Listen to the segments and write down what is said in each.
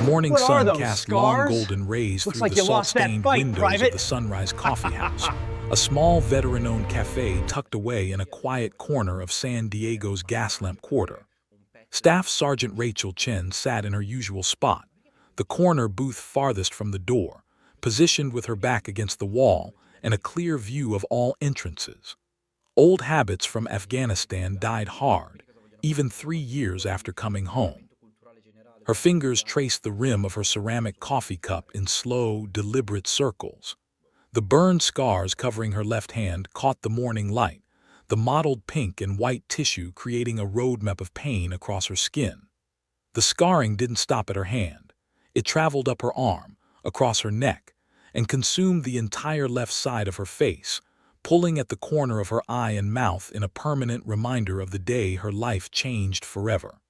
morning What are sun those, cast long scars? golden rays Looks through like the you lost that salt-stained fight, windows Private. of the Sunrise Coffee House, a small veteran-owned cafe tucked away in a quiet corner of San Diego's Gaslamp Quarter. Staff Sergeant Rachel Chen sat in her usual spot, the corner booth farthest from the door, positioned with her back against the wall and a clear view of all entrances. Old habits from Afghanistan died hard, even 3 years after coming home. Her fingers traced the rim of her ceramic coffee cup in slow, deliberate circles. The burned scars covering her left hand caught the morning light, the mottled pink and white tissue creating a roadmap of pain across her skin. The scarring didn't stop at her hand. It traveled up her arm, across her neck, and consumed the entire left side of her face, pulling at the corner of her eye and mouth in a permanent reminder of the day her life changed forever.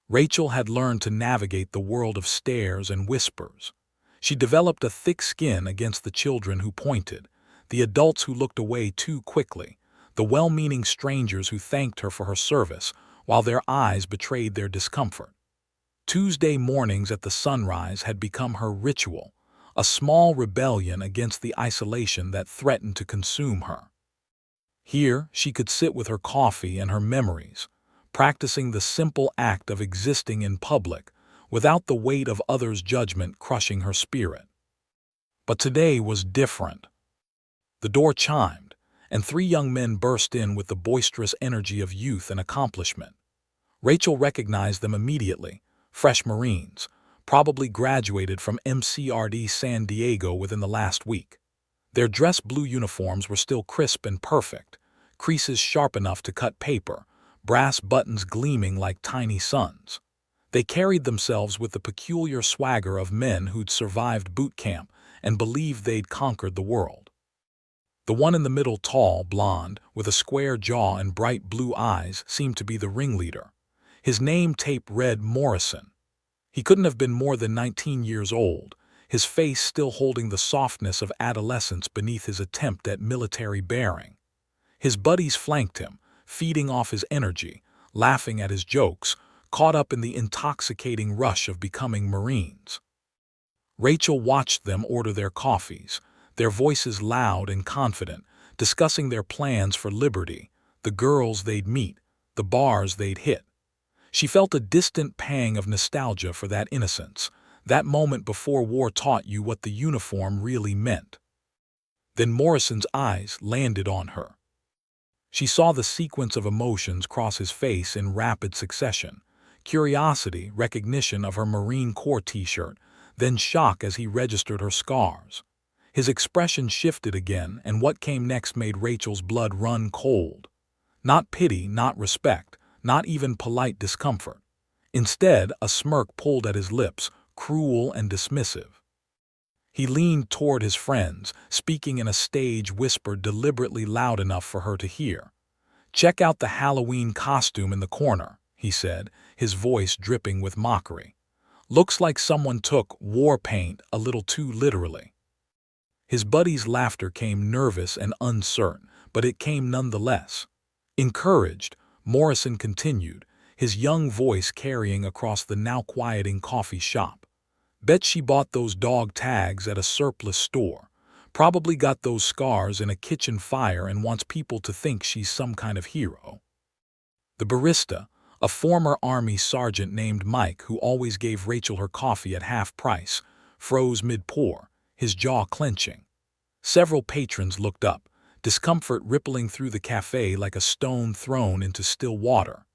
Rachel had learned to navigate the world of stares and whispers. She developed a thick skin against the children who pointed, the adults who looked away too quickly, the well-meaning strangers who thanked her for her service while their eyes betrayed their discomfort. Tuesday mornings at the sunrise had become her ritual, a small rebellion against the isolation that threatened to consume her. Here, she could sit with her coffee and her memories, practicing the simple act of existing in public without the weight of others' judgment crushing her spirit. But today was different. The door chimed, and 3 young men burst in with the boisterous energy of youth and accomplishment. Rachel recognized them immediately, fresh Marines, probably graduated from MCRD San Diego within the last week. Their dress blue uniforms were still crisp and perfect, creases sharp enough to cut paper, brass buttons gleaming like tiny suns. They carried themselves with the peculiar swagger of men who'd survived boot camp and believed they'd conquered the world. The one in the middle, tall, blonde, with a square jaw and bright blue eyes, seemed to be the ringleader. His name tape read Morrison. He couldn't have been more than 19 years old, his face still holding the softness of adolescence beneath his attempt at military bearing. His buddies flanked him, feeding off his energy, laughing at his jokes, caught up in the intoxicating rush of becoming Marines. Rachel watched them order their coffees, their voices loud and confident, discussing their plans for liberty, the girls they'd meet, the bars they'd hit. She felt a distant pang of nostalgia for that innocence, that moment before war taught you what the uniform really meant. Then Morrison's eyes landed on her. She saw the sequence of emotions cross his face in rapid succession: curiosity, recognition of her Marine Corps t-shirt, then shock as he registered her scars. His expression shifted again, and what came next made Rachel's blood run cold. Not pity, not respect, not even polite discomfort. Instead, a smirk pulled at his lips, cruel and dismissive. He leaned toward his friends, speaking in a stage whisper deliberately loud enough for her to hear. "Check out the Halloween costume in the corner," he said, his voice dripping with mockery. "Looks like someone took war paint a little too literally." His buddy's laughter came nervous and uncertain, but it came nonetheless. Encouraged, Morrison continued, his young voice carrying across the now quieting coffee shop. "Bet she bought those dog tags at a surplus store. Probably got those scars in a kitchen fire and wants people to think she's some kind of hero." The barista, a former Army sergeant named Mike who always gave Rachel her coffee at half price, froze mid-pour, his jaw clenching. Several patrons looked up, discomfort rippling through the cafe like a stone thrown into still water.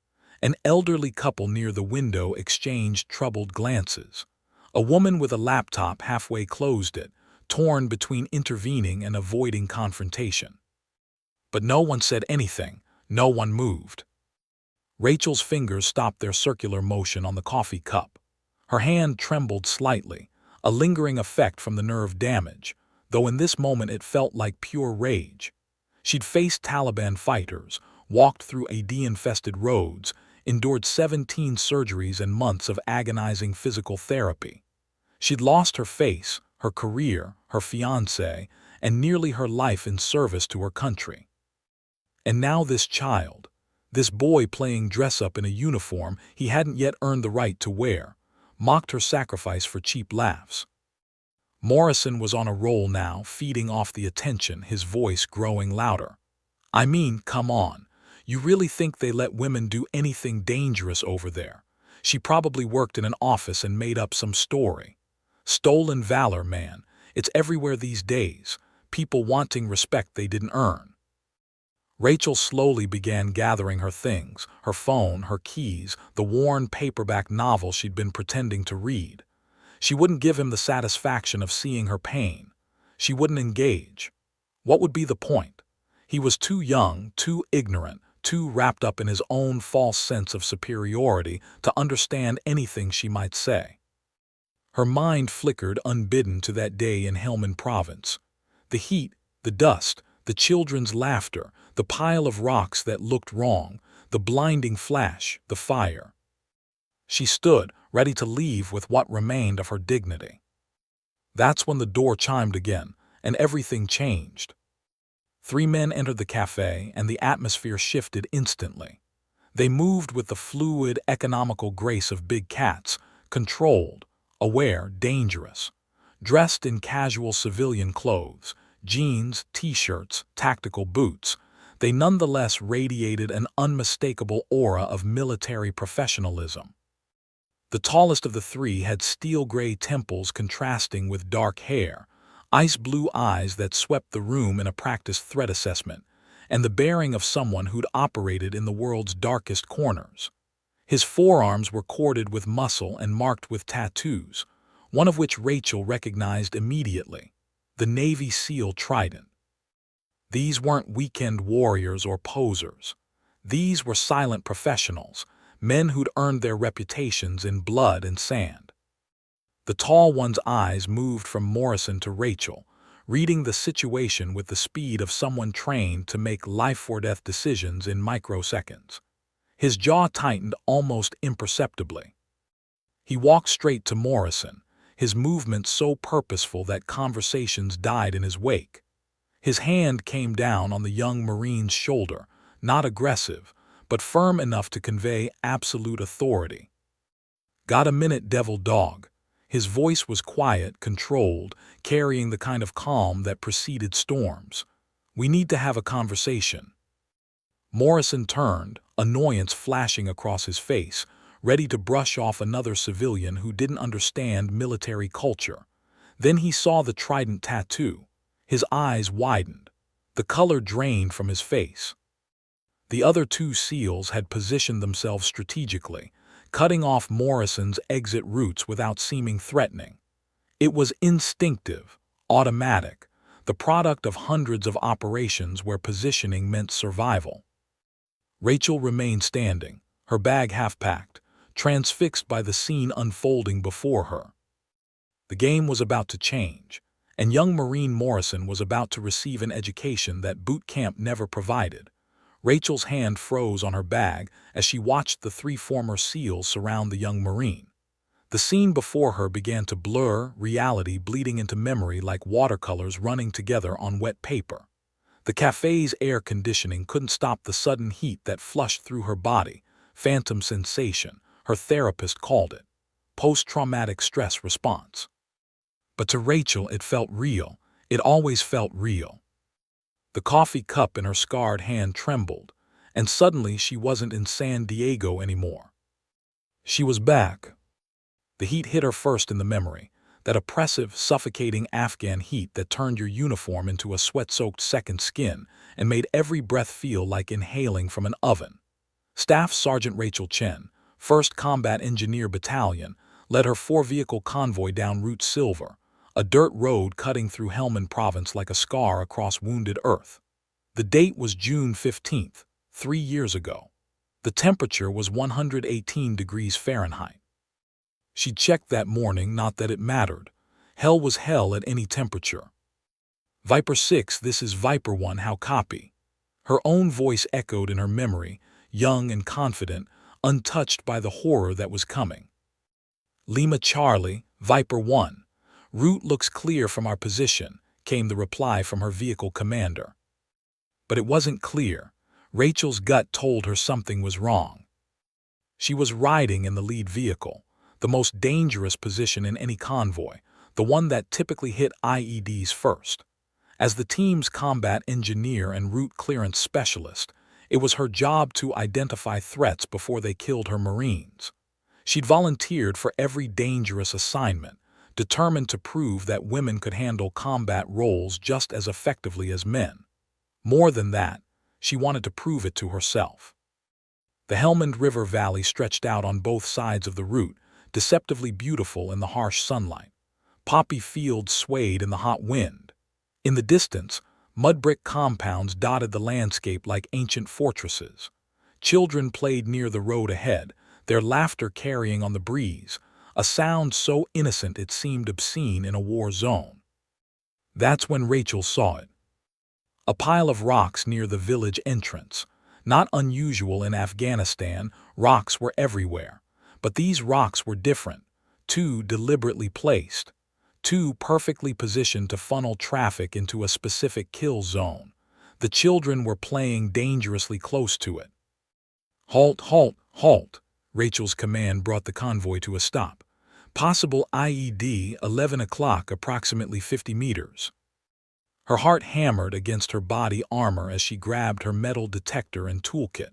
An elderly couple near the window exchanged troubled glances. A woman with a laptop halfway closed it, torn between intervening and avoiding confrontation. But no one said anything, no one moved. Rachel's fingers stopped their circular motion on the coffee cup. Her hand trembled slightly, a lingering effect from the nerve damage, though in this moment it felt like pure rage. She'd faced Taliban fighters, walked through AD-infested roads, endured 17 surgeries and months of agonizing physical therapy. She'd lost her face, her career, her fiancé, and nearly her life in service to her country. And now this child, this boy playing dress-up in a uniform he hadn't yet earned the right to wear, mocked her sacrifice for cheap laughs. Morrison was on a roll now, feeding off the attention, his voice growing louder. I mean, come on. You really think they let women do anything dangerous over there? She probably worked in an office and made up some story. Stolen valor, man. It's everywhere these days. People wanting respect they didn't earn. Rachel slowly began gathering her things, her phone, her keys, the worn paperback novel she'd been pretending to read. She wouldn't give him the satisfaction of seeing her pain. She wouldn't engage. What would be the point? He was too young, too ignorant, too wrapped up in his own false sense of superiority to understand anything she might say. Her mind flickered unbidden to that day in Helmand Province. The heat, the dust, the children's laughter, the pile of rocks that looked wrong, the blinding flash, the fire. She stood, ready to leave with what remained of her dignity. That's when the door chimed again, and everything changed. 3 men entered the cafe, and the atmosphere shifted instantly. They moved with the fluid, economical grace of big cats, controlled, aware, dangerous. Dressed in casual civilian clothes, jeans, t-shirts, tactical boots, they nonetheless radiated an unmistakable aura of military professionalism. The tallest of the 3 had steel-gray temples contrasting with dark hair, ice-blue eyes that swept the room in a practiced threat assessment, and the bearing of someone who'd operated in the world's darkest corners. His forearms were corded with muscle and marked with tattoos, one of which Rachel recognized immediately, the Navy SEAL Trident. These weren't weekend warriors or posers. These were silent professionals, men who'd earned their reputations in blood and sand. The tall one's eyes moved from Morrison to Rachel, reading the situation with the speed of someone trained to make life-or-death decisions in microseconds. His jaw tightened almost imperceptibly. He walked straight to Morrison, his movements so purposeful that conversations died in his wake. His hand came down on the young Marine's shoulder, not aggressive, but firm enough to convey absolute authority. "Got a minute, devil dog?" His voice was quiet, controlled, carrying the kind of calm that preceded storms. "We need to have a conversation." Morrison turned, annoyance flashing across his face, ready to brush off another civilian who didn't understand military culture. Then he saw the trident tattoo. His eyes widened. The color drained from his face. The other 2 SEALs had positioned themselves strategically, cutting off Morrison's exit routes without seeming threatening. It was instinctive, automatic, the product of hundreds of operations where positioning meant survival. Rachel remained standing, her bag half-packed, transfixed by the scene unfolding before her. The game was about to change, and young Marine Morrison was about to receive an education that boot camp never provided. Rachel's hand froze on her bag as she watched the 3 former SEALs surround the young Marine. The scene before her began to blur, reality bleeding into memory like watercolors running together on wet paper. The cafe's air conditioning couldn't stop the sudden heat that flushed through her body, phantom sensation, her therapist called it, post-traumatic stress response. But to Rachel it felt real, it always felt real. The coffee cup in her scarred hand trembled, and suddenly she wasn't in San Diego anymore. She was back. The heat hit her first in the memory, that oppressive, suffocating Afghan heat that turned your uniform into a sweat-soaked second skin and made every breath feel like inhaling from an oven. Staff Sergeant Rachel Chen, 1st Combat Engineer Battalion, led her 4-vehicle convoy down Route Silver, a dirt road cutting through Helmand Province like a scar across wounded earth. The date was June 15th, 3 years ago. The temperature was 118 degrees Fahrenheit. She checked that morning, not that it mattered. Hell was hell at any temperature. "Viper 6, this is Viper 1, how copy?" Her own voice echoed in her memory, young and confident, untouched by the horror that was coming. "Lima Charlie, Viper 1. Route looks clear from our position," came the reply from her vehicle commander. But it wasn't clear. Rachel's gut told her something was wrong. She was riding in the lead vehicle. the most dangerous position in any convoy, the one that typically hit IEDs first. As the team's combat engineer and route clearance specialist, it was her job to identify threats before they killed her Marines. She'd volunteered for every dangerous assignment, determined to prove that women could handle combat roles just as effectively as men. More than that, she wanted to prove it to herself. The Helmand River Valley stretched out on both sides of the route, deceptively beautiful in the harsh sunlight. Poppy fields swayed in the hot wind. In the distance, mud brick compounds dotted the landscape like ancient fortresses. Children played near the road ahead, their laughter carrying on the breeze, a sound so innocent it seemed obscene in a war zone. That's when Rachel saw it. A pile of rocks near the village entrance. Not unusual in Afghanistan, rocks were everywhere. But these rocks were different, two deliberately placed, two perfectly positioned to funnel traffic into a specific kill zone. The children were playing dangerously close to it. Halt, halt, halt! Rachel's command brought the convoy to a stop. Possible IED, 11 o'clock, approximately 50 meters. Her heart hammered against her body armor as she grabbed her metal detector and toolkit.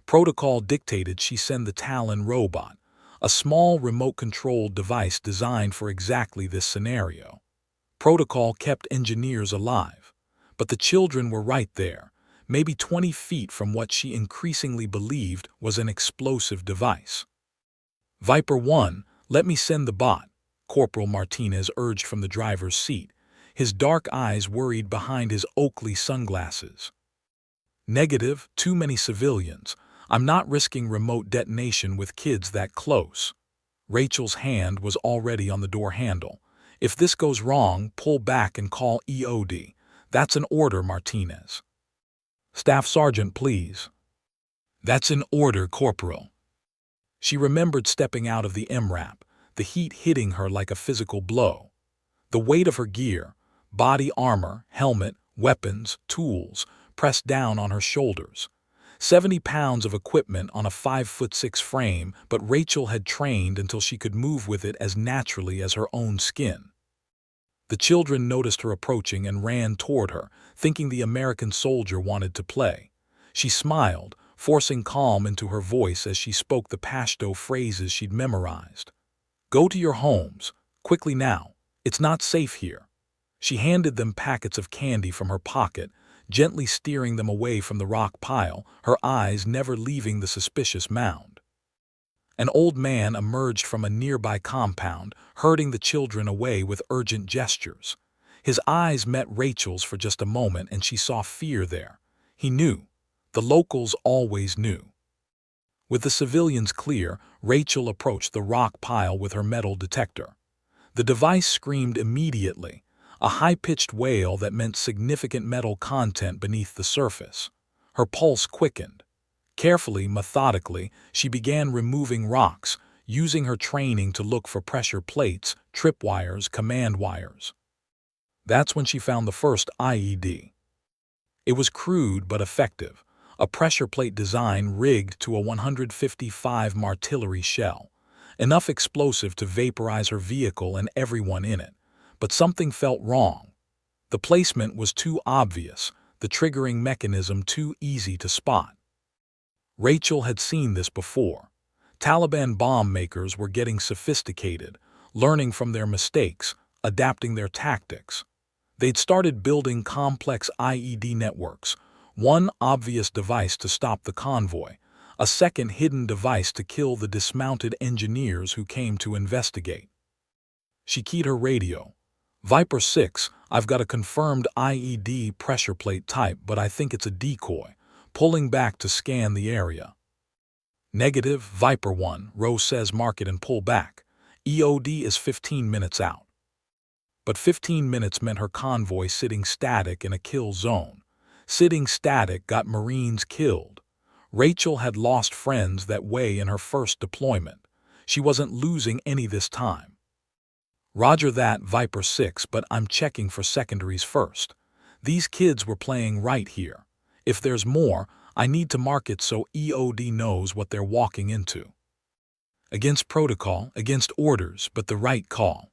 Protocol dictated she send the Talon robot, a small remote-controlled device designed for exactly this scenario. Protocol kept engineers alive, but the children were right there, maybe 20 feet from what she increasingly believed was an explosive device. Viper 1, let me send the bot, Corporal Martinez urged from the driver's seat, his dark eyes worried behind his Oakley sunglasses. Negative, too many civilians. I'm not risking remote detonation with kids that close. Rachel's hand was already on the door handle. If this goes wrong, pull back and call EOD. That's an order, Martinez. Staff Sergeant, please. That's an order, Corporal. She remembered stepping out of the MRAP, the heat hitting her like a physical blow. The weight of her gear, body armor, helmet, weapons, tools, pressed down on her shoulders. 70 pounds of equipment on a 5'6" frame, but Rachel had trained until she could move with it as naturally as her own skin. The children noticed her approaching and ran toward her, thinking the American soldier wanted to play. She smiled, forcing calm into her voice as she spoke the Pashto phrases she'd memorized. Go to your homes, quickly now. It's not safe here. She handed them packets of candy from her pocket, gently steering them away from the rock pile, her eyes never leaving the suspicious mound. An old man emerged from a nearby compound, herding the children away with urgent gestures. His eyes met Rachel's for just a moment and she saw fear there. He knew. The locals always knew. With the civilians clear, Rachel approached the rock pile with her metal detector. The device screamed immediately, a high-pitched wail that meant significant metal content beneath the surface. Her pulse quickened. Carefully, methodically, she began removing rocks, using her training to look for pressure plates, tripwires, command wires. That's when she found the first IED. It was crude but effective, a pressure plate design rigged to a 155 artillery shell, enough explosive to vaporize her vehicle and everyone in it. But something felt wrong. The placement was too obvious, the triggering mechanism too easy to spot. Rachel had seen this before. Taliban bomb makers were getting sophisticated, learning from their mistakes, adapting their tactics. They'd started building complex IED networks, one obvious device to stop the convoy, a second hidden device to kill the dismounted engineers who came to investigate. She keyed her radio. Viper 6, I've got a confirmed IED pressure plate type, but I think it's a decoy, pulling back to scan the area. Negative, Viper 1, Rose says mark it and pull back. EOD is 15 minutes out. But 15 minutes meant her convoy sitting static in a kill zone. Sitting static got Marines killed. Rachel had lost friends that way in her first deployment. She wasn't losing any this time. Roger that, Viper 6, but I'm checking for secondaries first. These kids were playing right here. If there's more, I need to mark it so EOD knows what they're walking into. Against protocol, against orders, but the right call.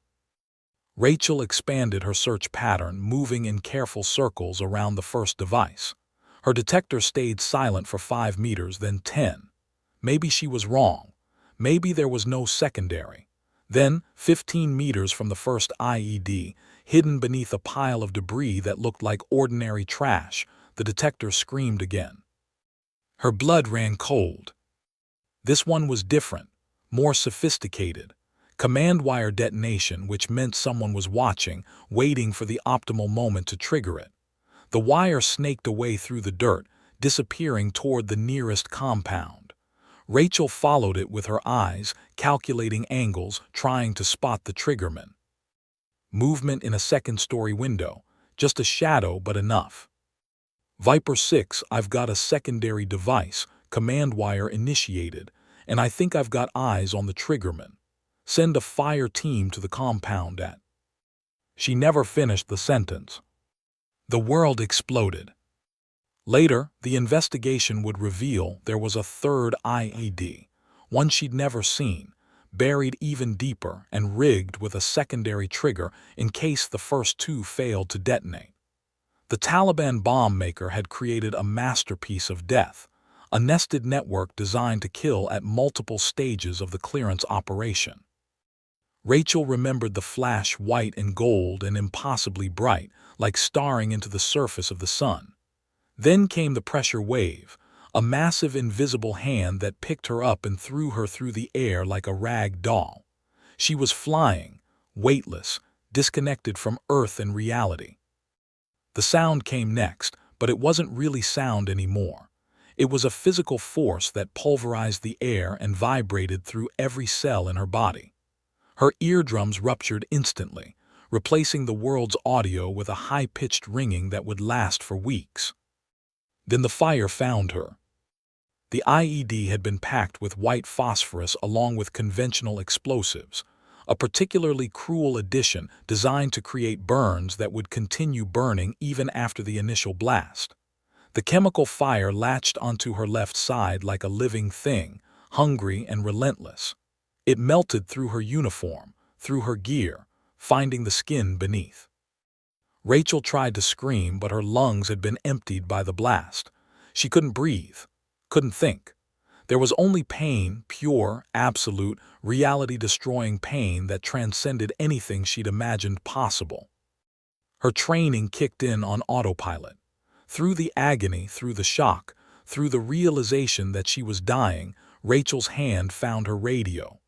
Rachel expanded her search pattern, moving in careful circles around the first device. Her detector stayed silent for 5 meters, then 10. Maybe she was wrong. Maybe there was no secondary. Then, 15 meters from the first IED, hidden beneath a pile of debris that looked like ordinary trash, the detector screamed again. Her blood ran cold. This one was different, more sophisticated. Command wire detonation, which meant someone was watching, waiting for the optimal moment to trigger it. The wire snaked away through the dirt, disappearing toward the nearest compound. Rachel followed it with her eyes, calculating angles, trying to spot the triggerman. Movement in a second-story window, just a shadow but enough. Viper 6, I've got a secondary device, command wire initiated, and I think I've got eyes on the triggerman. Send a fire team to the compound at. She never finished the sentence. The world exploded. Later, the investigation would reveal there was a third IED, one she'd never seen, buried even deeper and rigged with a secondary trigger in case the first two failed to detonate. The Taliban bomb maker had created a masterpiece of death, a nested network designed to kill at multiple stages of the clearance operation. Rachel remembered the flash, white and gold and impossibly bright, like staring into the surface of the sun. Then came the pressure wave, a massive invisible hand that picked her up and threw her through the air like a rag doll. She was flying, weightless, disconnected from Earth and reality. The sound came next, but it wasn't really sound anymore. It was a physical force that pulverized the air and vibrated through every cell in her body. Her eardrums ruptured instantly, replacing the world's audio with a high-pitched ringing that would last for weeks. Then the fire found her. The IED had been packed with white phosphorus along with conventional explosives, a particularly cruel addition designed to create burns that would continue burning even after the initial blast. The chemical fire latched onto her left side like a living thing, hungry and relentless. It melted through her uniform, through her gear, finding the skin beneath. Rachel tried to scream, but her lungs had been emptied by the blast. She couldn't breathe, couldn't think. There was only pain, pure, absolute, reality-destroying pain that transcended anything she'd imagined possible. Her training kicked in on autopilot. Through the agony, through the shock, through the realization that she was dying, Rachel's hand found her radio.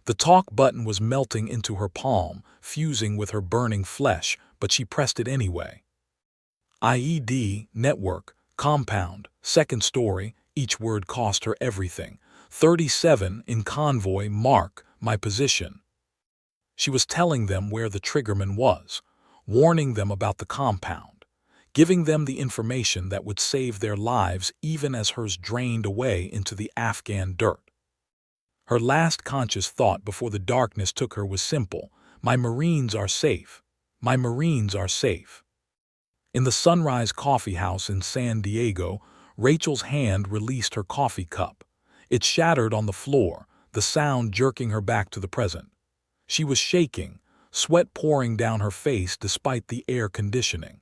The talk button was melting into her palm, fusing with her burning flesh, but she pressed it anyway. IED, network, compound, second story, each word cost her everything. 37, in convoy, mark, my position. She was telling them where the triggerman was, warning them about the compound, giving them the information that would save their lives even as hers drained away into the Afghan dirt. Her last conscious thought before the darkness took her was simple: my Marines are safe. My Marines are safe. In the Sunrise Coffee House in San Diego, Rachel's hand released her coffee cup. It shattered on the floor, the sound jerking her back to the present. She was shaking, sweat pouring down her face despite the air conditioning.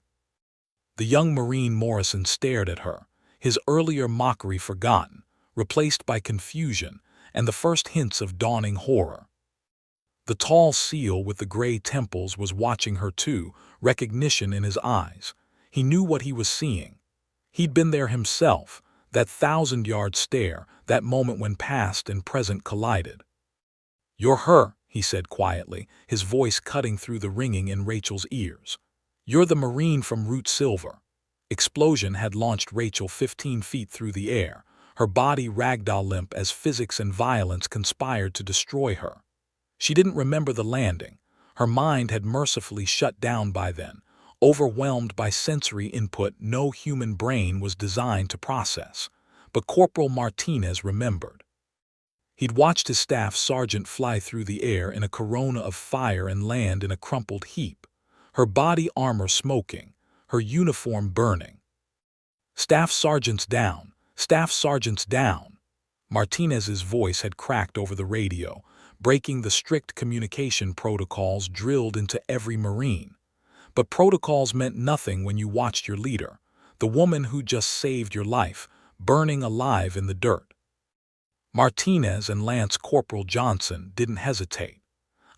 The young Marine Morrison stared at her, his earlier mockery forgotten, replaced by confusion and the first hints of dawning horror. The tall SEAL with the gray temples was watching her too, recognition in his eyes. He knew what he was seeing. He'd been there himself, that 1,000-yard stare, that moment when past and present collided. "You're her," he said quietly, his voice cutting through the ringing in Rachel's ears. "You're the Marine from Route Silver." Explosion had launched Rachel 15 feet through the air, her body ragdoll limp as physics and violence conspired to destroy her. She didn't remember the landing. Her mind had mercifully shut down by then, overwhelmed by sensory input no human brain was designed to process. But Corporal Martinez remembered. He'd watched his staff sergeant fly through the air in a corona of fire and land in a crumpled heap, her body armor smoking, her uniform burning. "Staff sergeants down! Staff sergeants down!" Martinez's voice had cracked over the radio, breaking the strict communication protocols drilled into every Marine. But protocols meant nothing when you watched your leader, the woman who just saved your life, burning alive in the dirt. Martinez and Lance Corporal Johnson didn't hesitate.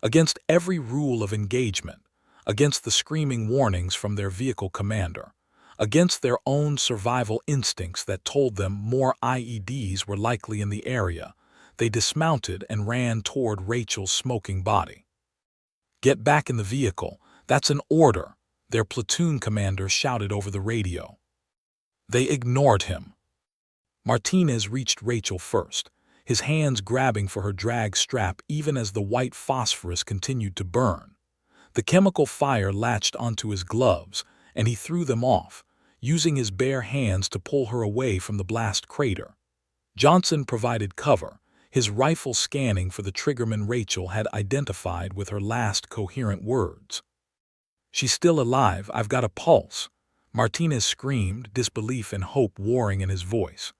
Against every rule of engagement, against the screaming warnings from their vehicle commander, against their own survival instincts that told them more IEDs were likely in the area, they dismounted and ran toward Rachel's smoking body. "Get back in the vehicle, that's an order," their platoon commander shouted over the radio. They ignored him. Martinez reached Rachel first, his hands grabbing for her drag strap even as the white phosphorus continued to burn. The chemical fire latched onto his gloves, and he threw them off, using his bare hands to pull her away from the blast crater. Johnson provided cover, his rifle scanning for the triggerman Rachel had identified with her last coherent words. "She's still alive, I've got a pulse," Martinez screamed, disbelief and hope warring in his voice.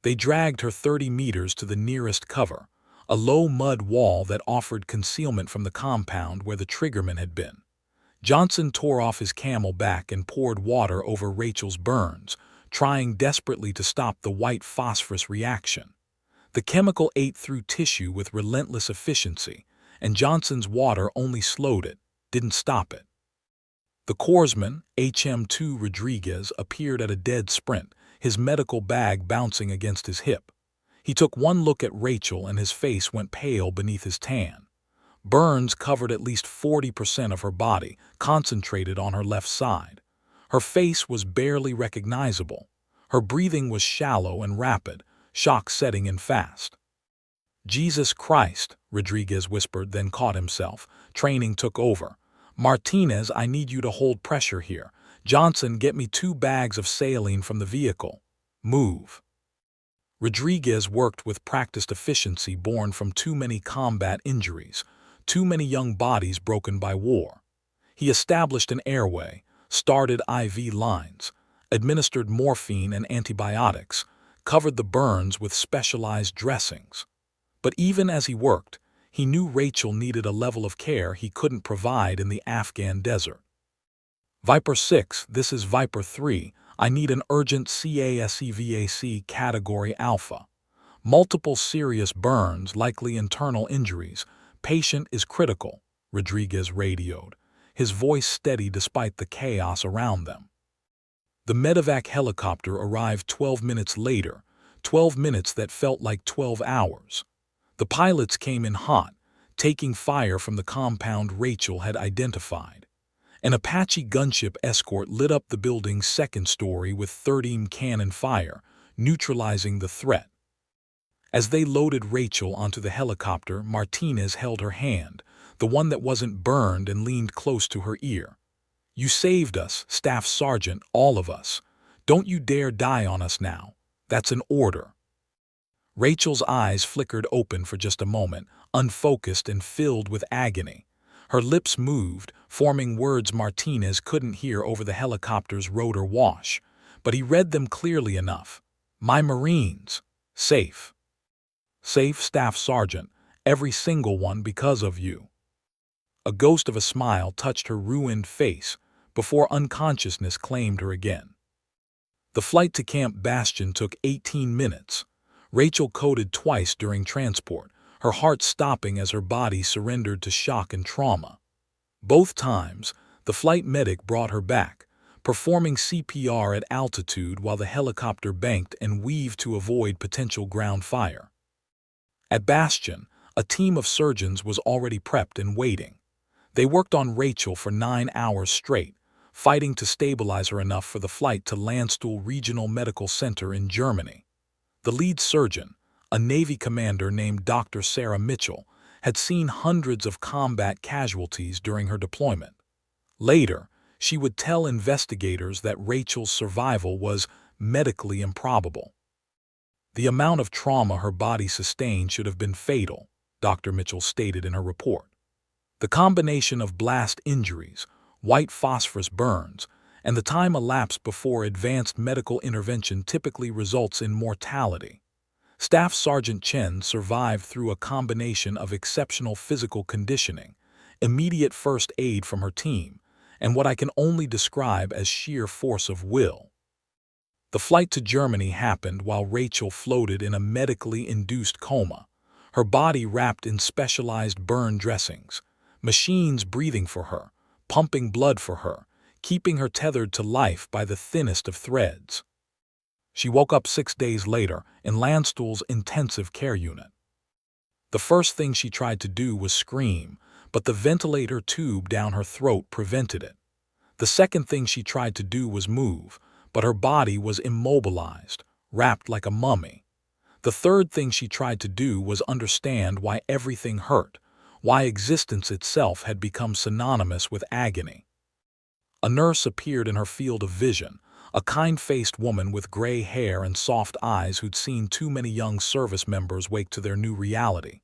They dragged her 30 meters to the nearest cover, a low mud wall that offered concealment from the compound where the triggerman had been. Johnson tore off his camelback and poured water over Rachel's burns, trying desperately to stop the white phosphorus reaction. The chemical ate through tissue with relentless efficiency, and Johnson's water only slowed it, didn't stop it. The corpsman, HM2 Rodriguez, appeared at a dead sprint, his medical bag bouncing against his hip. He took one look at Rachel and his face went pale beneath his tan. Burns covered at least 40% of her body, concentrated on her left side. Her face was barely recognizable. Her breathing was shallow and rapid, shock setting in fast. "Jesus Christ," Rodriguez whispered, then caught himself. Training took over. "Martinez, I need you to hold pressure here. Johnson, get me 2 bags of saline from the vehicle. Move." Rodriguez worked with practiced efficiency born from too many combat injuries, too many young bodies broken by war. He established an airway, started IV lines, administered morphine and antibiotics, covered the burns with specialized dressings. But even as he worked, he knew Rachel needed a level of care he couldn't provide in the Afghan desert. "Viper 6, this is Viper 3. I need an urgent CASEVAC Category Alpha. Multiple serious burns, likely internal injuries. Patient is critical," Rodriguez radioed, his voice steady despite the chaos around them. The medevac helicopter arrived 12 minutes later, 12 minutes that felt like 12 hours. The pilots came in hot, taking fire from the compound Rachel had identified. An Apache gunship escort lit up the building's second story with 30 cannon fire, neutralizing the threat. As they loaded Rachel onto the helicopter, Martinez held her hand, the one that wasn't burned, and leaned close to her ear. "You saved us, Staff Sergeant, all of us. Don't you dare die on us now. That's an order." Rachel's eyes flickered open for just a moment, unfocused and filled with agony. Her lips moved, forming words Martinez couldn't hear over the helicopter's rotor wash, but he read them clearly enough. "My Marines. Safe. Safe, Staff Sergeant. Every single one because of you." A ghost of a smile touched her ruined face before unconsciousness claimed her again. The flight to Camp Bastion took 18 minutes. Rachel coded twice during transport, her heart stopping as her body surrendered to shock and trauma. Both times, the flight medic brought her back, performing CPR at altitude while the helicopter banked and weaved to avoid potential ground fire. At Bastion, a team of surgeons was already prepped and waiting. They worked on Rachel for 9 hours straight, fighting to stabilize her enough for the flight to Landstuhl Regional Medical Center in Germany. The lead surgeon, a Navy commander named Dr. Sarah Mitchell, had seen hundreds of combat casualties during her deployment. Later, she would tell investigators that Rachel's survival was medically improbable. "The amount of trauma her body sustained should have been fatal," Dr. Mitchell stated in her report. "The combination of blast injuries, white phosphorus burns, and the time elapsed before advanced medical intervention typically results in mortality. Staff Sergeant Chen survived through a combination of exceptional physical conditioning, immediate first aid from her team, and what I can only describe as sheer force of will. The flight to Germany happened while Rachel floated in a medically induced coma, her body wrapped in specialized burn dressings, machines breathing for her, pumping blood for her, keeping her tethered to life by the thinnest of threads. She woke up 6 days later in Landstuhl's intensive care unit. The first thing she tried to do was scream, but the ventilator tube down her throat prevented it. The second thing she tried to do was move, but her body was immobilized, wrapped like a mummy. The third thing she tried to do was understand why everything hurt, why existence itself had become synonymous with agony. A nurse appeared in her field of vision, a kind-faced woman with gray hair and soft eyes who'd seen too many young service members wake to their new reality.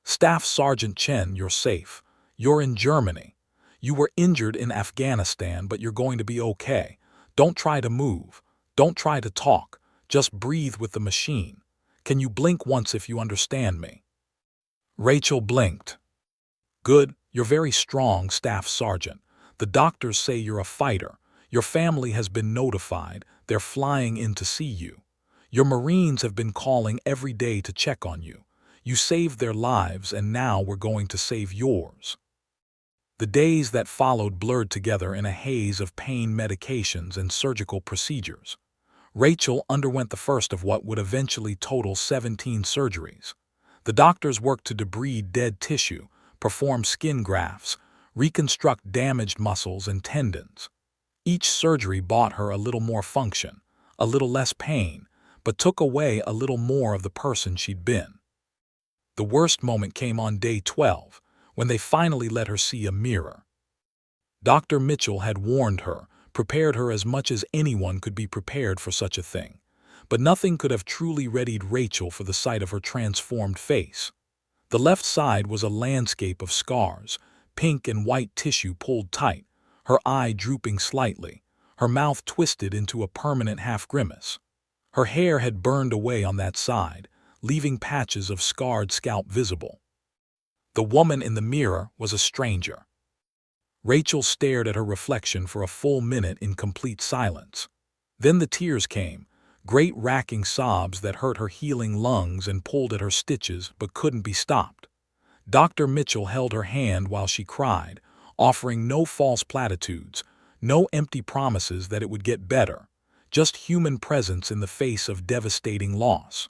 "Staff Sergeant Chen, you're safe. You're in Germany. You were injured in Afghanistan, but you're going to be okay. Don't try to move. Don't try to talk. Just breathe with the machine. Can you blink once if you understand me?" Rachel blinked. "Good, you're very strong, Staff Sergeant. The doctors say you're a fighter. Your family has been notified. They're flying in to see you. Your Marines have been calling every day to check on you. You saved their lives, and now we're going to save yours." The days that followed blurred together in a haze of pain medications and surgical procedures. Rachel underwent the first of what would eventually total 17 surgeries. The doctors worked to debride dead tissue, perform skin grafts, reconstruct damaged muscles and tendons. Each surgery bought her a little more function, a little less pain, but took away a little more of the person she'd been. The worst moment came on day 12, when they finally let her see a mirror. Dr. Mitchell had warned her, prepared her as much as anyone could be prepared for such a thing, but nothing could have truly readied Rachel for the sight of her transformed face. The left side was a landscape of scars, pink and white tissue pulled tight, her eye drooping slightly, her mouth twisted into a permanent half-grimace. Her hair had burned away on that side, leaving patches of scarred scalp visible. The woman in the mirror was a stranger. Rachel stared at her reflection for a full minute in complete silence. Then the tears came, great racking sobs that hurt her healing lungs and pulled at her stitches but couldn't be stopped. Dr. Mitchell held her hand while she cried, offering no false platitudes, no empty promises that it would get better, just human presence in the face of devastating loss.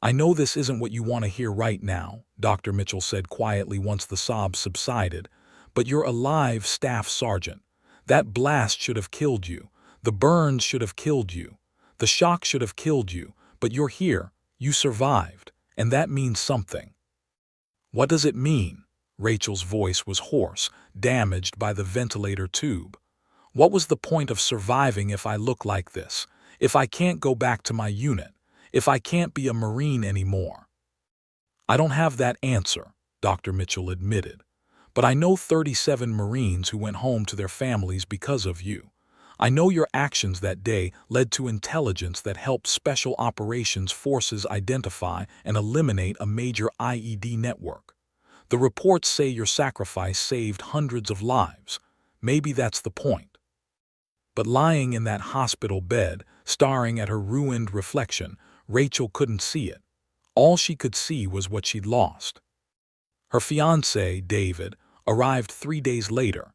"I know this isn't what you want to hear right now," Dr. Mitchell said quietly once the sobs subsided, "but you're alive, Staff Sergeant. That blast should have killed you. The burns should have killed you. The shock should have killed you, but you're here, you survived, and that means something." "What does it mean?" Rachel's voice was hoarse, damaged by the ventilator tube. "What was the point of surviving if I look like this? If I can't go back to my unit? If I can't be a Marine anymore?" "I don't have that answer," Dr. Mitchell admitted. "But I know 37 Marines who went home to their families because of you. I know your actions that day led to intelligence that helped Special Operations Forces identify and eliminate a major IED network. The reports say your sacrifice saved hundreds of lives. Maybe that's the point." But lying in that hospital bed, staring at her ruined reflection, Rachel couldn't see it. All she could see was what she'd lost. Her fiancé, David, arrived 3 days later.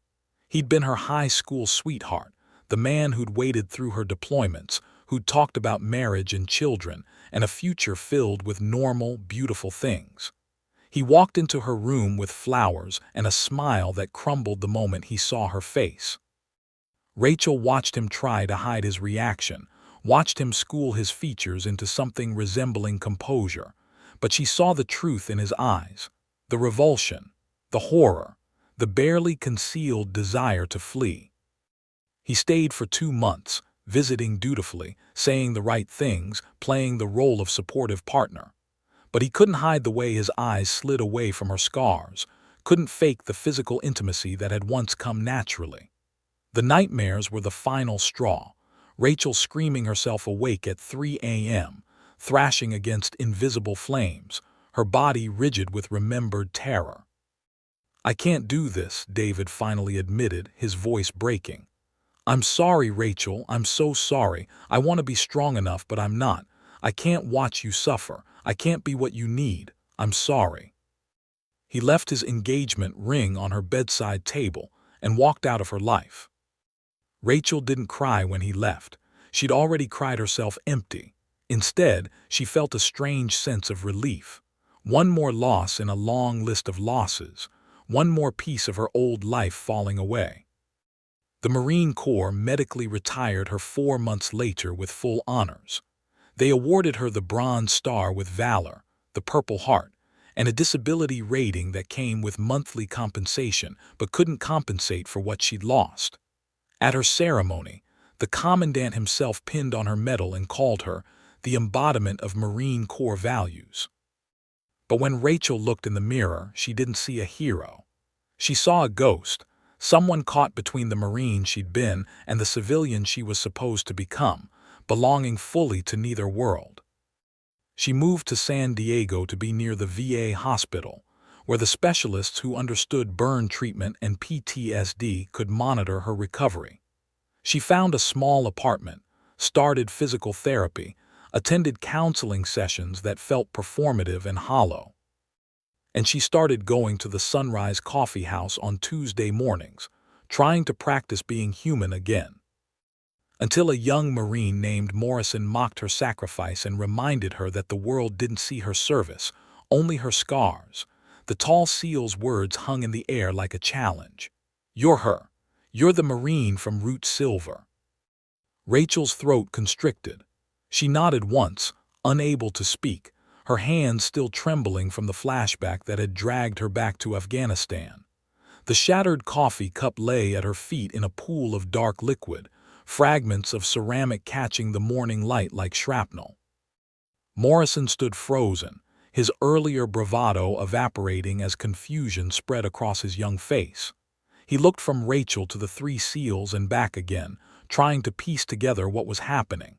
He'd been her high school sweetheart, the man who'd waited through her deployments, who'd talked about marriage and children, and a future filled with normal, beautiful things. He walked into her room with flowers and a smile that crumbled the moment he saw her face. Rachel watched him try to hide his reaction, watched him school his features into something resembling composure, but she saw the truth in his eyes, the revulsion, the horror, the barely concealed desire to flee. He stayed for 2 months, visiting dutifully, saying the right things, playing the role of supportive partner. But he couldn't hide the way his eyes slid away from her scars, couldn't fake the physical intimacy that had once come naturally. The nightmares were the final straw, Rachel screaming herself awake at 3 a.m., thrashing against invisible flames, her body rigid with remembered terror. "I can't do this," David finally admitted, his voice breaking. "I'm sorry, Rachel, I'm so sorry. I want to be strong enough, but I'm not. I can't watch you suffer. I can't be what you need. I'm sorry." He left his engagement ring on her bedside table and walked out of her life. Rachel didn't cry when he left. She'd already cried herself empty. Instead, she felt a strange sense of relief. One more loss in a long list of losses. One more piece of her old life falling away. The Marine Corps medically retired her 4 months later with full honors. They awarded her the Bronze Star with Valor, the Purple Heart, and a disability rating that came with monthly compensation but couldn't compensate for what she'd lost. At her ceremony, the commandant himself pinned on her medal and called her the embodiment of Marine Corps values. But when Rachel looked in the mirror, she didn't see a hero. She saw a ghost, someone caught between the Marine she'd been and the civilian she was supposed to become, belonging fully to neither world. She moved to San Diego to be near the VA hospital, where the specialists who understood burn treatment and PTSD could monitor her recovery. She found a small apartment, started physical therapy, attended counseling sessions that felt performative and hollow. And she started going to the Sunrise Coffee House on Tuesday mornings, trying to practice being human again. Until a young Marine named Morrison mocked her sacrifice and reminded her that the world didn't see her service, only her scars. The tall SEAL's words hung in the air like a challenge. "You're her. You're the Marine from Root Silver." Rachel's throat constricted. She nodded once, unable to speak, her hands still trembling from the flashback that had dragged her back to Afghanistan. The shattered coffee cup lay at her feet in a pool of dark liquid, fragments of ceramic catching the morning light like shrapnel. Morrison stood frozen, his earlier bravado evaporating as confusion spread across his young face. He looked from Rachel to the 3 SEALs and back again, trying to piece together what was happening.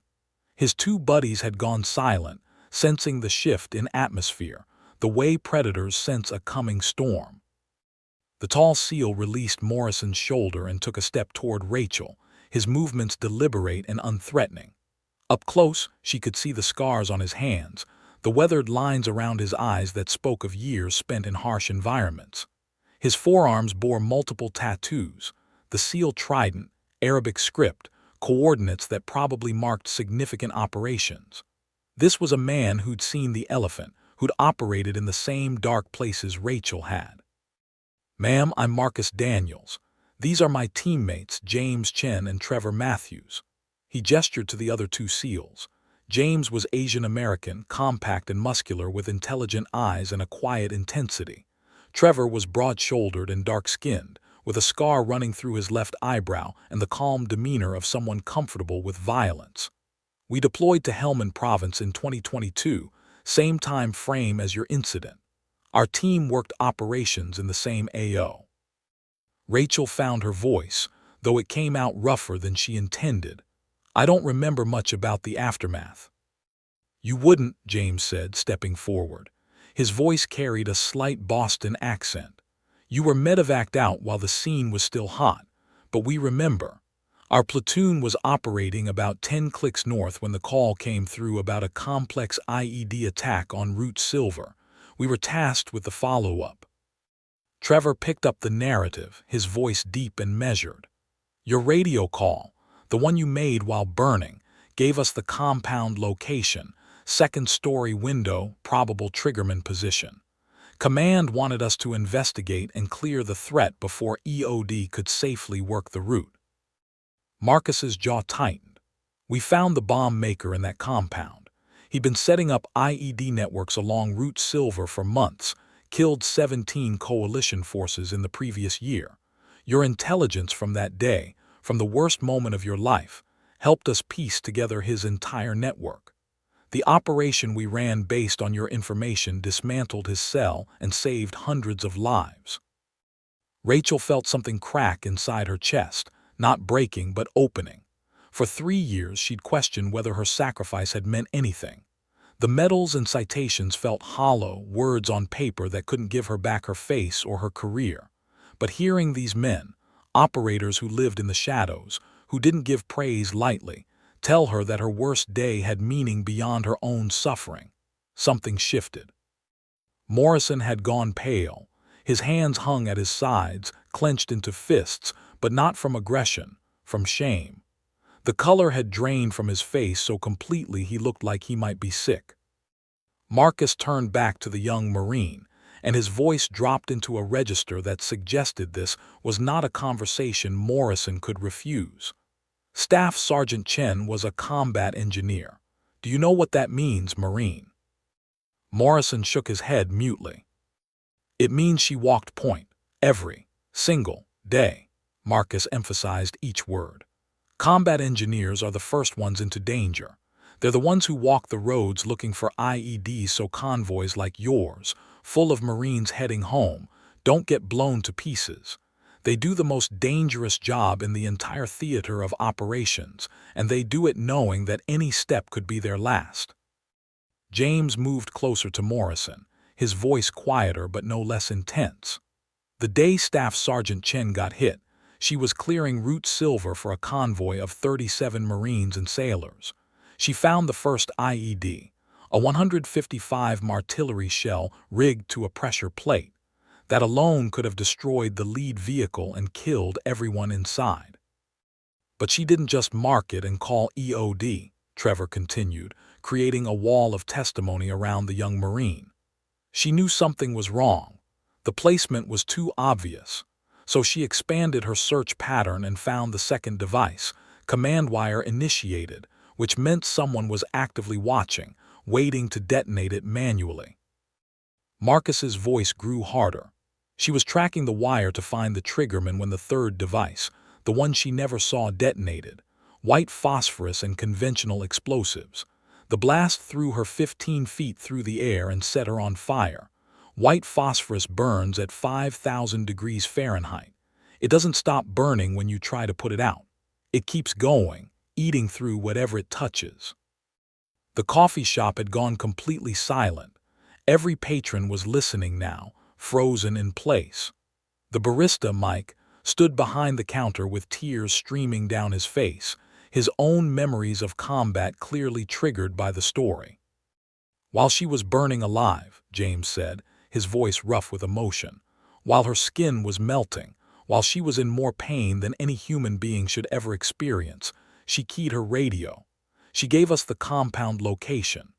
His 2 buddies had gone silent, sensing the shift in atmosphere, the way predators sense a coming storm. The tall SEAL released Morrison's shoulder and took a step toward Rachel, his movements deliberate and unthreatening. Up close, she could see the scars on his hands, the weathered lines around his eyes that spoke of years spent in harsh environments. His forearms bore multiple tattoos, the SEAL trident, Arabic script, coordinates that probably marked significant operations. This was a man who'd seen the elephant, who'd operated in the same dark places Rachel had. "Ma'am, I'm Marcus Daniels. These are my teammates, James Chen and Trevor Matthews." He gestured to the other 2 SEALs. James was Asian American, compact and muscular with intelligent eyes and a quiet intensity. Trevor was broad-shouldered and dark-skinned, with a scar running through his left eyebrow and the calm demeanor of someone comfortable with violence. "We deployed to Helmand Province in 2022, same time frame as your incident. Our team worked operations in the same AO." Rachel found her voice, though it came out rougher than she intended. "I don't remember much about the aftermath." "You wouldn't," James said, stepping forward. His voice carried a slight Boston accent. "You were medevaced out while the scene was still hot, but we remember. Our platoon was operating about 10 clicks north when the call came through about a complex IED attack on Root Silver. We were tasked with the follow-up." Trevor picked up the narrative, his voice deep and measured. "Your radio call, the one you made while burning, gave us the compound location, second-story window, probable triggerman position. Command wanted us to investigate and clear the threat before EOD could safely work the route." Marcus's jaw tightened. "We found the bomb maker in that compound. He'd been setting up IED networks along Route Silver for months, killed 17 coalition forces in the previous year. Your intelligence from that day, from the worst moment of your life, helped us piece together his entire network. The operation we ran based on your information dismantled his cell and saved hundreds of lives." Rachel felt something crack inside her chest, not breaking but opening. For 3 years she'd questioned whether her sacrifice had meant anything. The medals and citations felt hollow, words on paper that couldn't give her back her face or her career. But hearing these men, operators who lived in the shadows, who didn't give praise lightly, tell her that her worst day had meaning beyond her own suffering, something shifted. Morrison had gone pale. His hands hung at his sides, clenched into fists, but not from aggression, from shame. The color had drained from his face so completely he looked like he might be sick. Marcus turned back to the young Marine, and his voice dropped into a register that suggested this was not a conversation Morrison could refuse. Staff Sergeant Chen was a combat engineer. Do you know what that means, Marine? Morrison shook his head mutely. It means she walked point, every single day. Marcus emphasized each word. Combat engineers are the first ones into danger. They're the ones who walk the roads looking for IEDs so convoys like yours, full of Marines heading home, don't get blown to pieces. They do the most dangerous job in the entire theater of operations, and they do it knowing that any step could be their last. James moved closer to Morrison, his voice quieter but no less intense. The day Staff Sergeant Chen got hit, she was clearing Route Silver for a convoy of 37 Marines and sailors. She found the first IED, a 155 artillery shell rigged to a pressure plate. That alone could have destroyed the lead vehicle and killed everyone inside. But she didn't just mark it and call EOD, Trevor continued, creating a wall of testimony around the young Marine. She knew something was wrong. The placement was too obvious. So she expanded her search pattern and found the second device, command wire initiated, which meant someone was actively watching, waiting to detonate it manually. Marcus's voice grew harder. She was tracking the wire to find the triggerman when the third device, the one she never saw detonated, white phosphorus and conventional explosives. The blast threw her 15 feet through the air and set her on fire. White phosphorus burns at 5,000 degrees Fahrenheit. It doesn't stop burning when you try to put it out. It keeps going, eating through whatever it touches. The coffee shop had gone completely silent. Every patron was listening now, frozen in place. The barista, Mike, stood behind the counter with tears streaming down his face, his own memories of combat clearly triggered by the story. While she was burning alive, James said, his voice rough with emotion, while her skin was melting, while she was in more pain than any human being should ever experience, she keyed her radio. She gave us the compound location.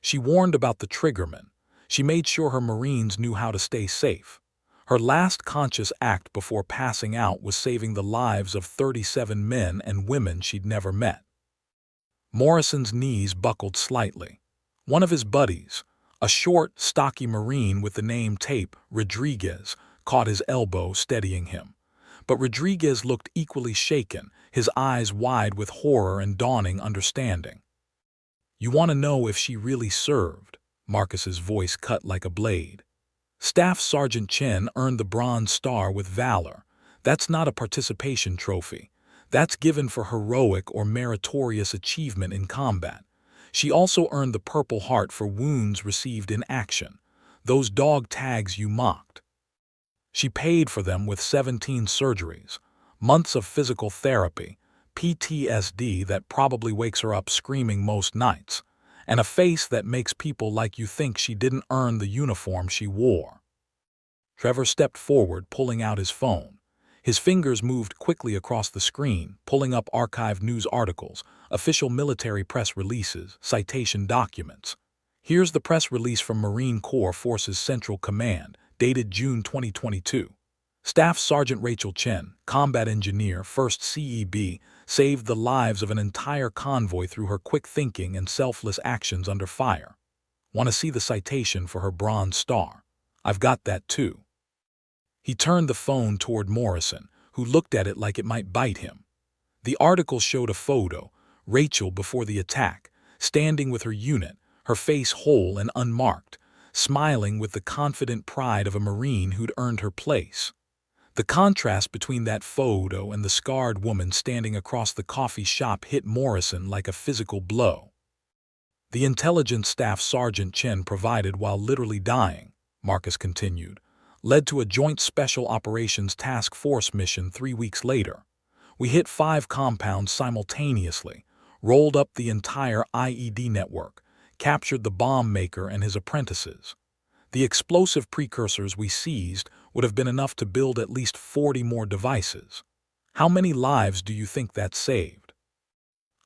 She warned about the triggerman. She made sure her Marines knew how to stay safe. Her last conscious act before passing out was saving the lives of 37 men and women she'd never met. Morrison's knees buckled slightly. One of his buddies, a short, stocky Marine with the name tape, Rodriguez, caught his elbow, steadying him. But Rodriguez looked equally shaken, his eyes wide with horror and dawning understanding. "You want to know if she really served?" Marcus's voice cut like a blade. "Staff Sergeant Chen earned the Bronze Star with valor. That's not a participation trophy. That's given for heroic or meritorious achievement in combat. She also earned the Purple Heart for wounds received in action, those dog tags you mocked. She paid for them with 17 surgeries, months of physical therapy, PTSD that probably wakes her up screaming most nights, and a face that makes people like you think she didn't earn the uniform she wore." Trevor stepped forward, pulling out his phone. His fingers moved quickly across the screen, pulling up archived news articles, official military press releases, citation documents. Here's the press release from Marine Corps Forces Central Command, dated June 2022. Staff Sergeant Rachel Chen, combat engineer, 1st CEB, saved the lives of an entire convoy through her quick thinking and selfless actions under fire. Want to see the citation for her Bronze Star? I've got that too. He turned the phone toward Morrison, who looked at it like it might bite him. The article showed a photo, Rachel before the attack, standing with her unit, her face whole and unmarked, smiling with the confident pride of a Marine who'd earned her place. The contrast between that photo and the scarred woman standing across the coffee shop hit Morrison like a physical blow. The intelligence Staff Sergeant Chen provided while literally dying, Marcus continued, led to a joint Special Operations Task Force mission 3 weeks later. We hit 5 compounds simultaneously, rolled up the entire IED network, captured the bomb maker and his apprentices. The explosive precursors we seized would have been enough to build at least 40 more devices. How many lives do you think that saved?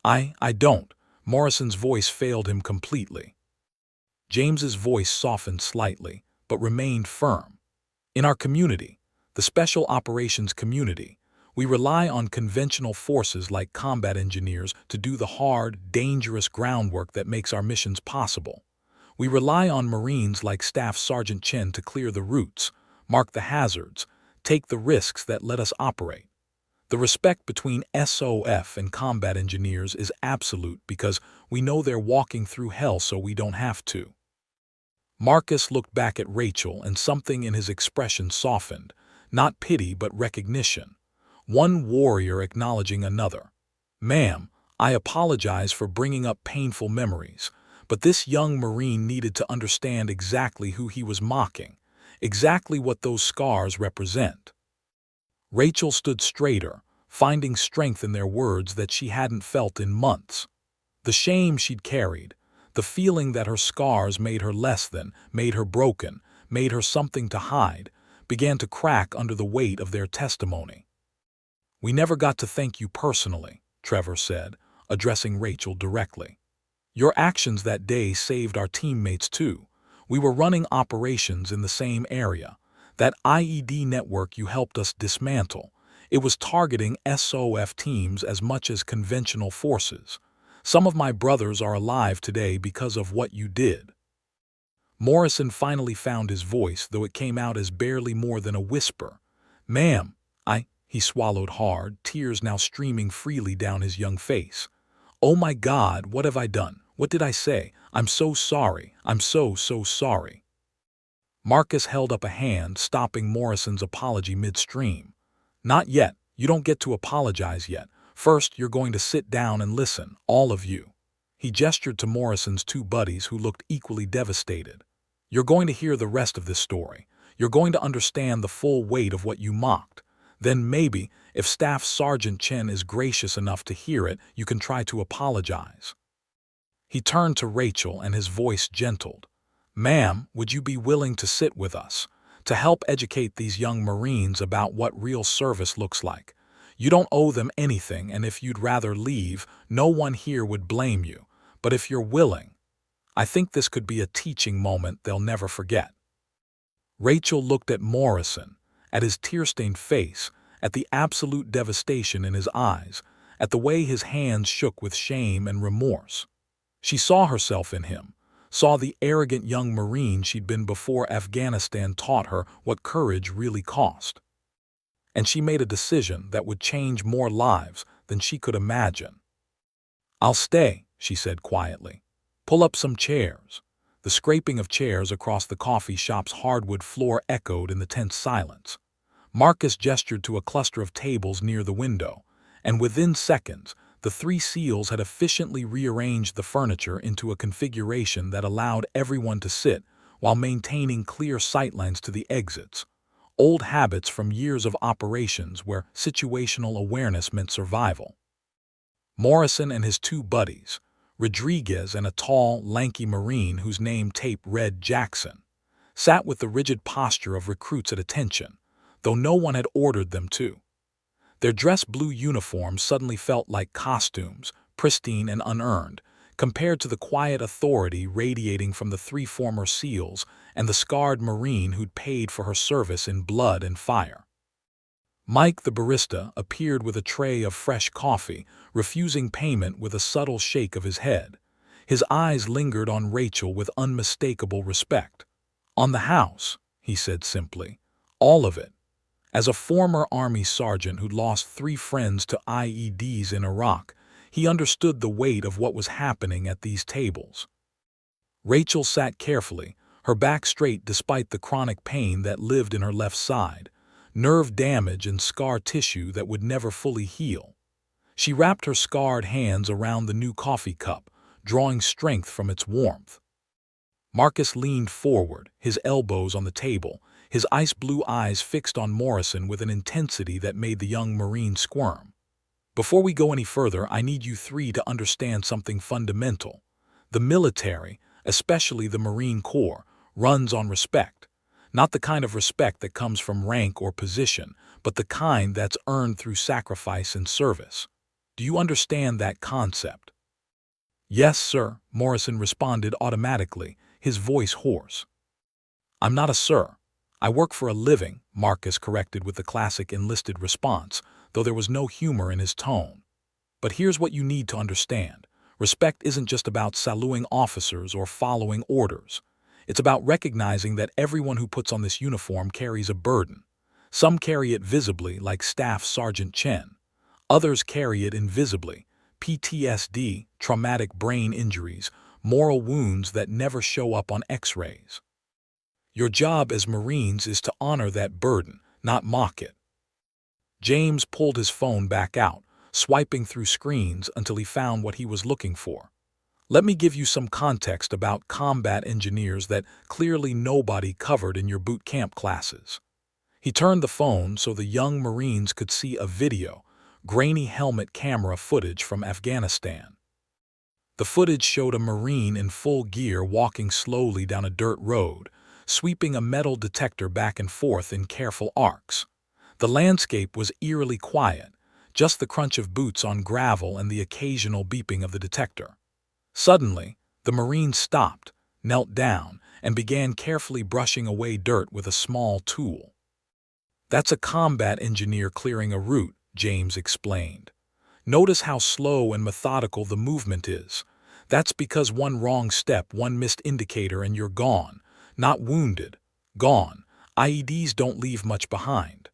I don't. Morrison's voice failed him completely. James's voice softened slightly, but remained firm. In our community, the Special Operations community, we rely on conventional forces like combat engineers to do the hard, dangerous groundwork that makes our missions possible. We rely on Marines like Staff Sergeant Chen to clear the routes, mark the hazards, take the risks that let us operate. The respect between SOF and combat engineers is absolute because we know they're walking through hell so we don't have to. Marcus looked back at Rachel and something in his expression softened, not pity but recognition. One warrior acknowledging another. Ma'am, I apologize for bringing up painful memories, but this young Marine needed to understand exactly who he was mocking, exactly what those scars represent. Rachel stood straighter, finding strength in their words that she hadn't felt in months. The shame she'd carried, the feeling that her scars made her less than, made her broken, made her something to hide, began to crack under the weight of their testimony. We never got to thank you personally, Trevor said, addressing Rachel directly. Your actions that day saved our teammates too. We were running operations in the same area. That IED network you helped us dismantle, it was targeting SOF teams as much as conventional forces. Some of my brothers are alive today because of what you did. Morrison finally found his voice, though it came out as barely more than a whisper. Ma'am, he swallowed hard, tears now streaming freely down his young face. Oh my God, what have I done? What did I say? I'm so sorry. I'm so sorry. Marcus held up a hand, stopping Morrison's apology midstream. Not yet. You don't get to apologize yet. First, you're going to sit down and listen, all of you. He gestured to Morrison's 2 buddies who looked equally devastated. You're going to hear the rest of this story. You're going to understand the full weight of what you mocked. Then maybe, if Staff Sergeant Chen is gracious enough to hear it, you can try to apologize. He turned to Rachel and his voice gentled. Ma'am, would you be willing to sit with us, to help educate these young Marines about what real service looks like? You don't owe them anything, and if you'd rather leave, no one here would blame you. But if you're willing, I think this could be a teaching moment they'll never forget. Rachel looked at Morrison, at his tear-stained face, at the absolute devastation in his eyes, at the way his hands shook with shame and remorse. She saw herself in him, saw the arrogant young Marine she'd been before Afghanistan taught her what courage really cost. And she made a decision that would change more lives than she could imagine. I'll stay, she said quietly. Pull up some chairs. The scraping of chairs across the coffee shop's hardwood floor echoed in the tense silence. Marcus gestured to a cluster of tables near the window, and within seconds, the 3 SEALs had efficiently rearranged the furniture into a configuration that allowed everyone to sit while maintaining clear sightlines to the exits. Old habits from years of operations where situational awareness meant survival. Morrison and his 2 buddies, Rodriguez and a tall, lanky Marine whose name tape read Jackson, sat with the rigid posture of recruits at attention, though no one had ordered them to. Their dress blue uniforms suddenly felt like costumes, pristine and unearned, compared to the quiet authority radiating from the 3 former SEALs and the scarred Marine who'd paid for her service in blood and fire. Mike, the barista, appeared with a tray of fresh coffee, refusing payment with a subtle shake of his head. His eyes lingered on Rachel with unmistakable respect. On the house, he said simply. All of it. As a former Army sergeant who'd lost 3 friends to IEDs in Iraq, he understood the weight of what was happening at these tables. Rachel sat carefully, her back straight despite the chronic pain that lived in her left side, nerve damage and scar tissue that would never fully heal. She wrapped her scarred hands around the new coffee cup, drawing strength from its warmth. Marcus leaned forward, his elbows on the table, his ice-blue eyes fixed on Morrison with an intensity that made the young Marine squirm. "Before we go any further, I need you three to understand something fundamental. The military, especially the Marine Corps, runs on respect. Not the kind of respect that comes from rank or position, but the kind that's earned through sacrifice and service. Do you understand that concept?" "Yes, sir," Morrison responded automatically, his voice hoarse. "I'm not a sir. I work for a living," Marcus corrected with the classic enlisted response, though there was no humor in his tone. "But here's what you need to understand. Respect isn't just about saluting officers or following orders. It's about recognizing that everyone who puts on this uniform carries a burden. Some carry it visibly, like Staff Sergeant Chen. Others carry it invisibly: PTSD, traumatic brain injuries, moral wounds that never show up on X-rays. Your job as Marines is to honor that burden, not mock it." James pulled his phone back out, swiping through screens until he found what he was looking for. "Let me give you some context about combat engineers that clearly nobody covered in your boot camp classes." He turned the phone so the young Marines could see a video, grainy helmet camera footage from Afghanistan. The footage showed a Marine in full gear walking slowly down a dirt road, sweeping a metal detector back and forth in careful arcs. The landscape was eerily quiet, just the crunch of boots on gravel and the occasional beeping of the detector. Suddenly, the Marine stopped, knelt down, and began carefully brushing away dirt with a small tool. "That's a combat engineer clearing a route," James explained. "Notice how slow and methodical the movement is. That's because one wrong step, one missed indicator, and you're gone. Not wounded. Gone. IEDs don't leave much behind."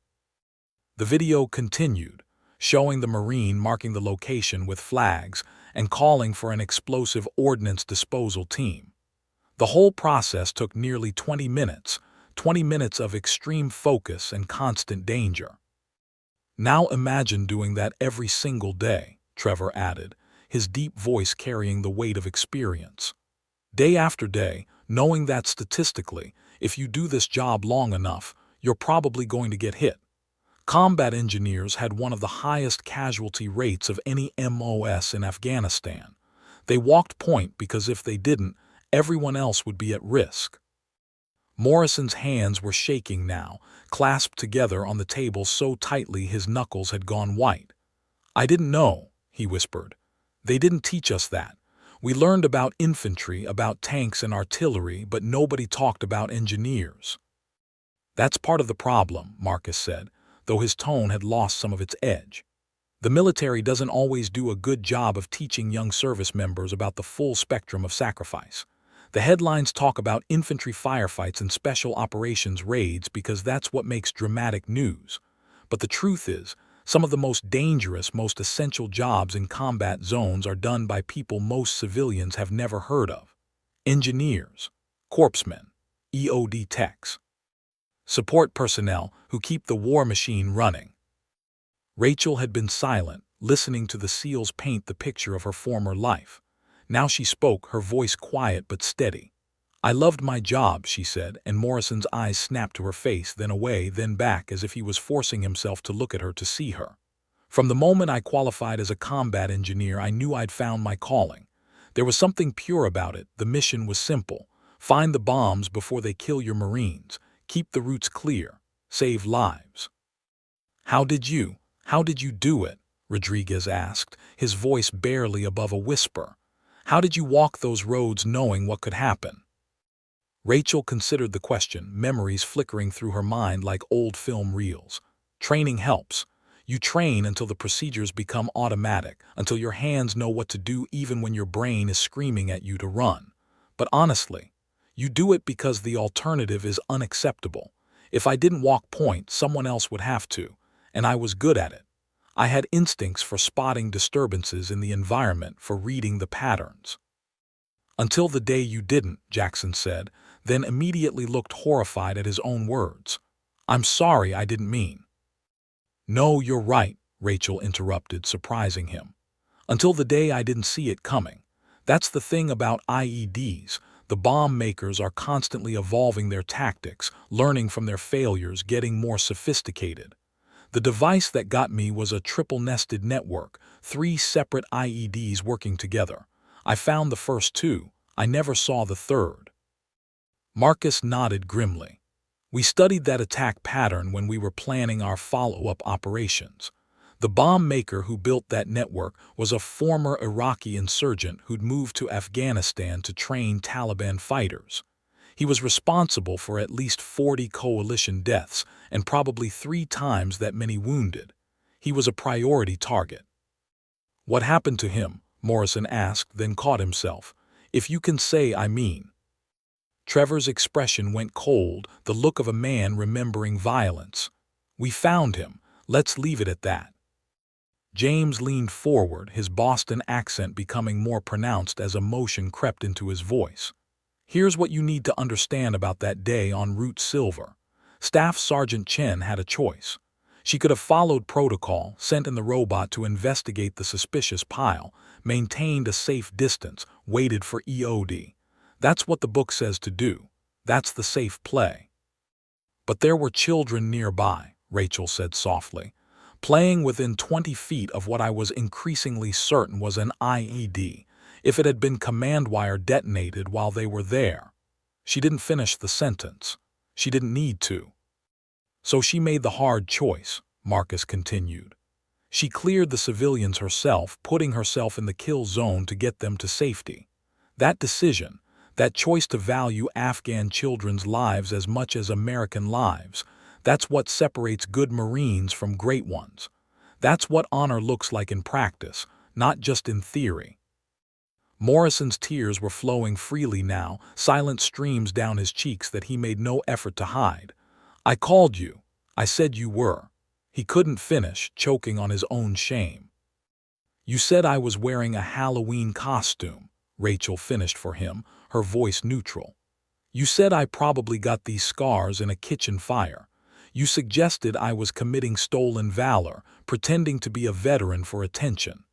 The video continued, showing the Marine marking the location with flags and calling for an explosive ordnance disposal team. The whole process took nearly 20 minutes, 20 minutes of extreme focus and constant danger. "Now imagine doing that every single day," Trevor added, his deep voice carrying the weight of experience. "Day after day, knowing that statistically, if you do this job long enough, you're probably going to get hit." Combat engineers had one of the highest casualty rates of any MOS in Afghanistan. They walked point because if they didn't, everyone else would be at risk. Morrison's hands were shaking now, clasped together on the table so tightly his knuckles had gone white. "I didn't know," he whispered. "They didn't teach us that. We learned about infantry, about tanks and artillery, but nobody talked about engineers." "That's part of the problem," Marcus said, though his tone had lost some of its edge. "The military doesn't always do a good job of teaching young service members about the full spectrum of sacrifice. The headlines talk about infantry firefights and special operations raids because that's what makes dramatic news. But the truth is, some of the most dangerous, most essential jobs in combat zones are done by people most civilians have never heard of. Engineers, corpsmen, EOD techs, support personnel who keep the war machine running." Rachel had been silent, listening to the SEALs paint the picture of her former life. Now she spoke, her voice quiet but steady. "I loved my job," she said, and Morrison's eyes snapped to her face, then away, then back, as if he was forcing himself to look at her to see her. "From the moment I qualified as a combat engineer, I knew I'd found my calling. There was something pure about it. The mission was simple: find the bombs before they kill your Marines, keep the routes clear, save lives." How did you do it?" Rodriguez asked, his voice barely above a whisper. "How did you walk those roads knowing what could happen?" Rachel considered the question, memories flickering through her mind like old film reels. "Training helps. You train until the procedures become automatic, until your hands know what to do even when your brain is screaming at you to run. But honestly, you do it because the alternative is unacceptable. If I didn't walk point, someone else would have to, and I was good at it. I had instincts for spotting disturbances in the environment, for reading the patterns." "Until the day you didn't," Jackson said, then immediately looked horrified at his own words. "I'm sorry, I didn't mean." "No, you're right," Rachel interrupted, surprising him. "Until the day I didn't see it coming. That's the thing about IEDs. The bomb makers are constantly evolving their tactics, learning from their failures, getting more sophisticated. The device that got me was a triple-nested network, 3 separate IEDs working together. I found the first 2. I never saw the third. Marcus nodded grimly. We studied that attack pattern when we were planning our follow-up operations. The bomb maker who built that network was a former Iraqi insurgent who'd moved to Afghanistan to train Taliban fighters. He was responsible for at least 40 coalition deaths and probably 3 times that many wounded. He was a priority target. What happened to him? Morrison asked, then caught himself. If you can say, I mean. Trevor's expression went cold, the look of a man remembering violence. We found him. Let's leave it at that. James leaned forward, his Boston accent becoming more pronounced as emotion crept into his voice. Here's what you need to understand about that day on Route Silver. Staff Sergeant Chen had a choice. She could have followed protocol, sent in the robot to investigate the suspicious pile, maintained a safe distance, waited for EOD. That's what the book says to do. That's the safe play. But there were children nearby, Rachel said softly, playing within 20 feet of what I was increasingly certain was an IED. If it had been command wire detonated while they were there. She didn't finish the sentence. She didn't need to. So she made the hard choice, Marcus continued. She cleared the civilians herself, putting herself in the kill zone to get them to safety. That decision, that choice to value Afghan children's lives as much as American lives, that's what separates good Marines from great ones. That's what honor looks like in practice, not just in theory. Morrison's tears were flowing freely now, silent streams down his cheeks that he made no effort to hide. I called you. I said you were. He couldn't finish, choking on his own shame. You said I was wearing a Halloween costume, Rachel finished for him, her voice neutral. You said I probably got these scars in a kitchen fire. You suggested I was committing stolen valor, pretending to be a veteran for attention.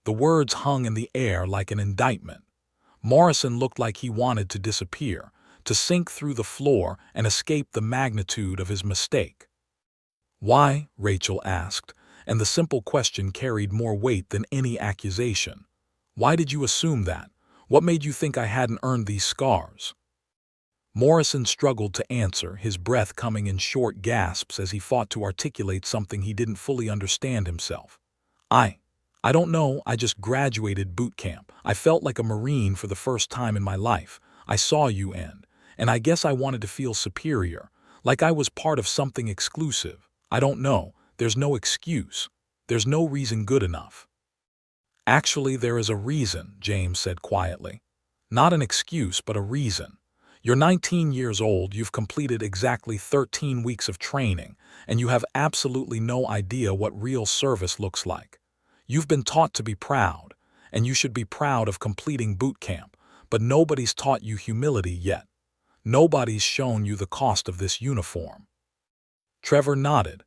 The words hung in the air like an indictment. Morrison looked like he wanted to disappear, to sink through the floor and escape the magnitude of his mistake. Why? Rachel asked, and the simple question carried more weight than any accusation. Why did you assume that? What made you think I hadn't earned these scars? Morrison struggled to answer, his breath coming in short gasps as he fought to articulate something he didn't fully understand himself. I don't know, I just graduated boot camp. I felt like a Marine for the first time in my life. I saw you and I guess I wanted to feel superior, like I was part of something exclusive. I don't know, there's no excuse. There's no reason good enough. Actually, there is a reason, James said quietly. Not an excuse, but a reason. You're 19 years old, you've completed exactly 13 weeks of training, and you have absolutely no idea what real service looks like. You've been taught to be proud, and you should be proud of completing boot camp, but nobody's taught you humility yet. Nobody's shown you the cost of this uniform. Trevor nodded.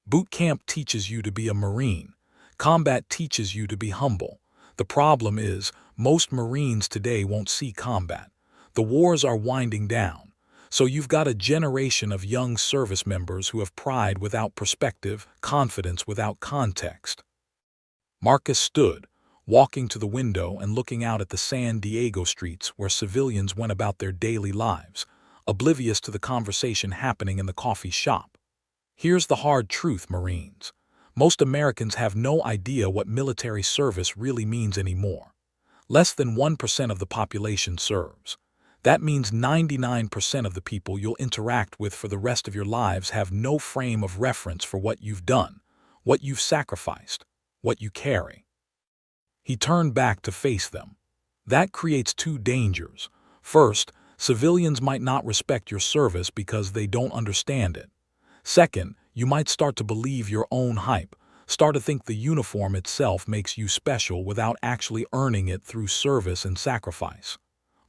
Boot camp teaches you to be a Marine. Combat teaches you to be humble. The problem is, most Marines today won't see combat. The wars are winding down, so you've got a generation of young service members who have pride without perspective, confidence without context. Marcus stood, walking to the window and looking out at the San Diego streets where civilians went about their daily lives, oblivious to the conversation happening in the coffee shop. Here's the hard truth, Marines. Most Americans have no idea what military service really means anymore. Less than 1% of the population serves. That means 99% of the people you'll interact with for the rest of your lives have no frame of reference for what you've done, what you've sacrificed, what you carry. He turned back to face them. That creates 2 dangers. First, civilians might not respect your service because they don't understand it. Second, you might start to believe your own hype, start to think the uniform itself makes you special without actually earning it through service and sacrifice.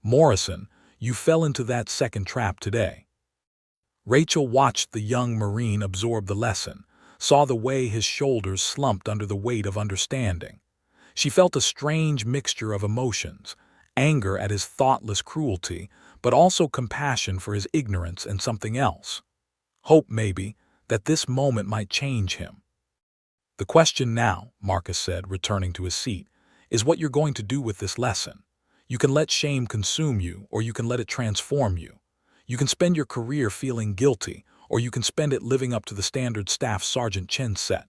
Morrison, you fell into that second trap today. Rachel watched the young Marine absorb the lesson, saw the way his shoulders slumped under the weight of understanding. She felt a strange mixture of emotions, anger at his thoughtless cruelty, but also compassion for his ignorance and something else. Hope, maybe, that this moment might change him. "The question now," Marcus said, returning to his seat, "is what you're going to do with this lesson. You can let shame consume you, or you can let it transform you. You can spend your career feeling guilty, or you can spend it living up to the standard Staff Sergeant Chen set."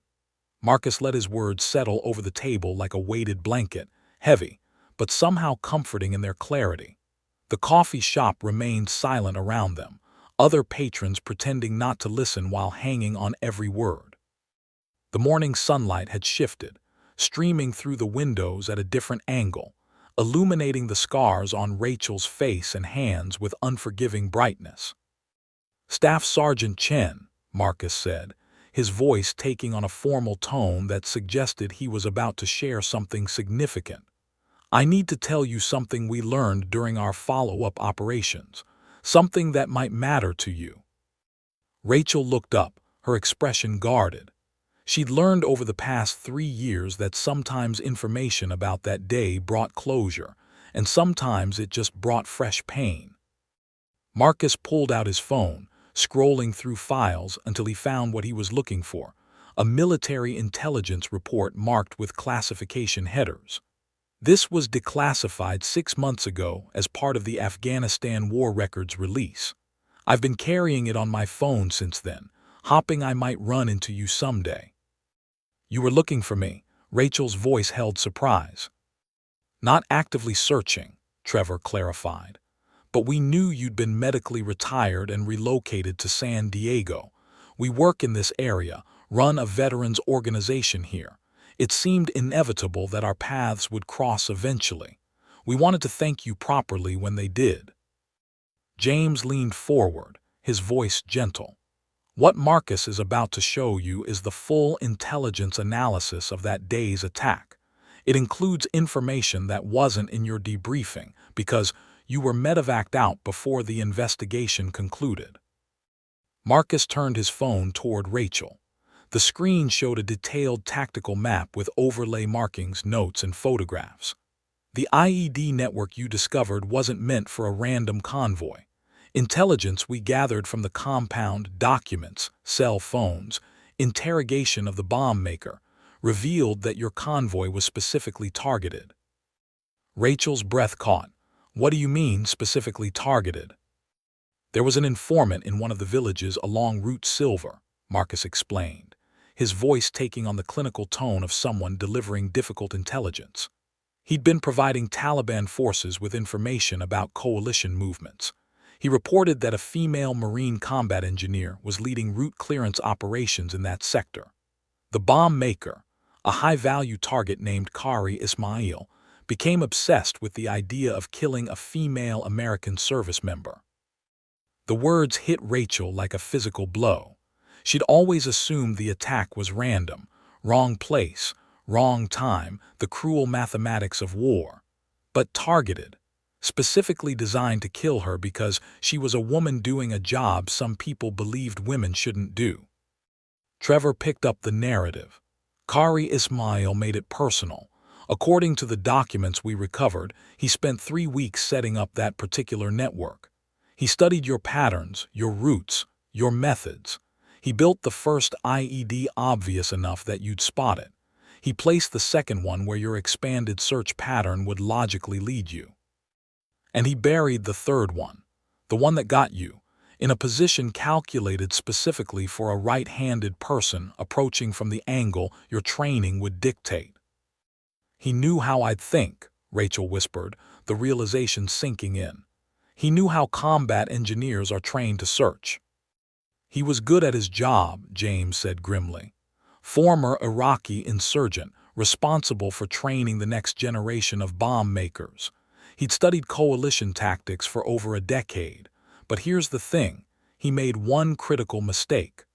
Marcus let his words settle over the table like a weighted blanket, heavy, but somehow comforting in their clarity. The coffee shop remained silent around them, other patrons pretending not to listen while hanging on every word. The morning sunlight had shifted, streaming through the windows at a different angle, illuminating the scars on Rachel's face and hands with unforgiving brightness. "Staff Sergeant Chen," Marcus said, his voice taking on a formal tone that suggested he was about to share something significant. "I need to tell you something we learned during our follow-up operations, something that might matter to you." Rachel looked up, her expression guarded. She'd learned over the past 3 years that sometimes information about that day brought closure, and sometimes it just brought fresh pain. Marcus pulled out his phone, scrolling through files until he found what he was looking for, a military intelligence report marked with classification headers. This was declassified 6 months ago as part of the Afghanistan War Records release. "I've been carrying it on my phone since then, hoping I might run into you someday." "You were looking for me," Rachel's voice held surprise. "Not actively searching," Trevor clarified. "But we knew you'd been medically retired and relocated to San Diego. We work in this area, run a veterans organization here. It seemed inevitable that our paths would cross eventually. We wanted to thank you properly when they did." James leaned forward, his voice gentle. "What Marcus is about to show you is the full intelligence analysis of that day's attack. It includes information that wasn't in your debriefing because you were medevaced out before the investigation concluded." Marcus turned his phone toward Rachel. The screen showed a detailed tactical map with overlay markings, notes, and photographs. "The IED network you discovered wasn't meant for a random convoy. Intelligence we gathered from the compound, documents, cell phones, interrogation of the bomb maker, revealed that your convoy was specifically targeted." Rachel's breath caught. "What do you mean, specifically targeted?" "There was an informant in one of the villages along Route Silver," Marcus explained, his voice taking on the clinical tone of someone delivering difficult intelligence. "He'd been providing Taliban forces with information about coalition movements. He reported that a female Marine combat engineer was leading route clearance operations in that sector. The bomb maker, a high-value target named Kari Ismail, became obsessed with the idea of killing a female American service member." The words hit Rachel like a physical blow. She'd always assumed the attack was random, wrong place, wrong time, the cruel mathematics of war. But targeted, specifically designed to kill her because she was a woman doing a job some people believed women shouldn't do. Trevor picked up the narrative. "Kari Ismail made it personal. According to the documents we recovered, he spent 3 weeks setting up that particular network. He studied your patterns, your routes, your methods. He built the first IED obvious enough that you'd spot it. He placed the second one where your expanded search pattern would logically lead you. And he buried the third one, the one that got you, in a position calculated specifically for a right-handed person approaching from the angle your training would dictate." "He knew how I'd think," Rachel whispered, the realization sinking in. "He knew how combat engineers are trained to search." "He was good at his job," James said grimly. "Former Iraqi insurgent, responsible for training the next generation of bomb makers. He'd studied coalition tactics for over a decade. But here's the thing, he made one critical mistake."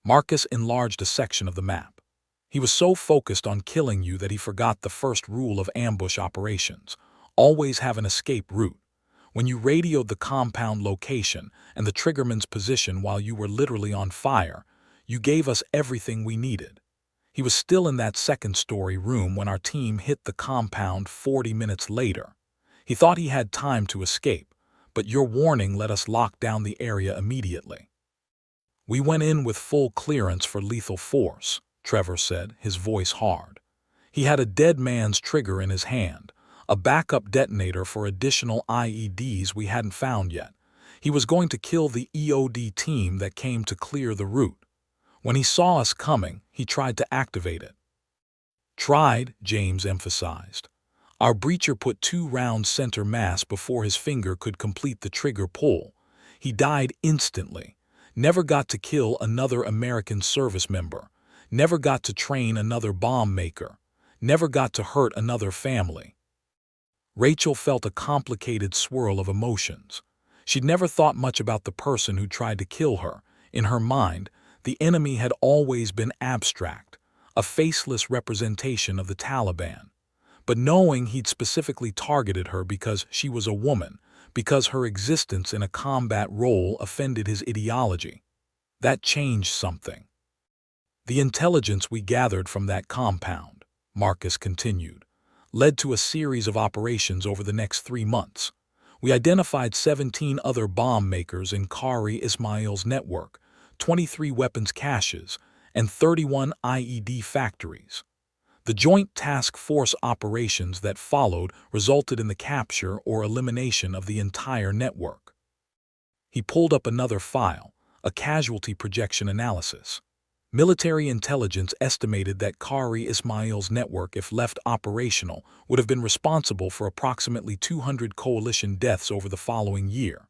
Marcus enlarged a section of the map. "He was so focused on killing you that he forgot the first rule of ambush operations. Always have an escape route. When you radioed the compound location and the triggerman's position while you were literally on fire, you gave us everything we needed. He was still in that second-story room when our team hit the compound 40 minutes later. He thought he had time to escape, but your warning let us lock down the area immediately. We went in with full clearance for lethal force, Trevor said, his voice hard. He had a dead man's trigger in his hand, a backup detonator for additional IEDs we hadn't found yet. He was going to kill the EOD team that came to clear the route. When he saw us coming, he tried to activate it. Tried, James emphasized. Our breacher put 2 rounds center mass before his finger could complete the trigger pull. He died instantly. Never got to kill another American service member. Never got to train another bomb maker. Never got to hurt another family. Rachel felt a complicated swirl of emotions. She'd never thought much about the person who tried to kill her. In her mind, the enemy had always been abstract, a faceless representation of the Taliban. But knowing he'd specifically targeted her because she was a woman, because her existence in a combat role offended his ideology, that changed something. The intelligence we gathered from that compound, Marcus continued, led to a series of operations over the next 3 months. We identified 17 other bomb makers in Qari Ismail's network, 23 weapons caches, and 31 IED factories. The joint task force operations that followed resulted in the capture or elimination of the entire network. He pulled up another file, a casualty projection analysis. Military intelligence estimated that Qari Ismail's network, if left operational, would have been responsible for approximately 200 coalition deaths over the following year.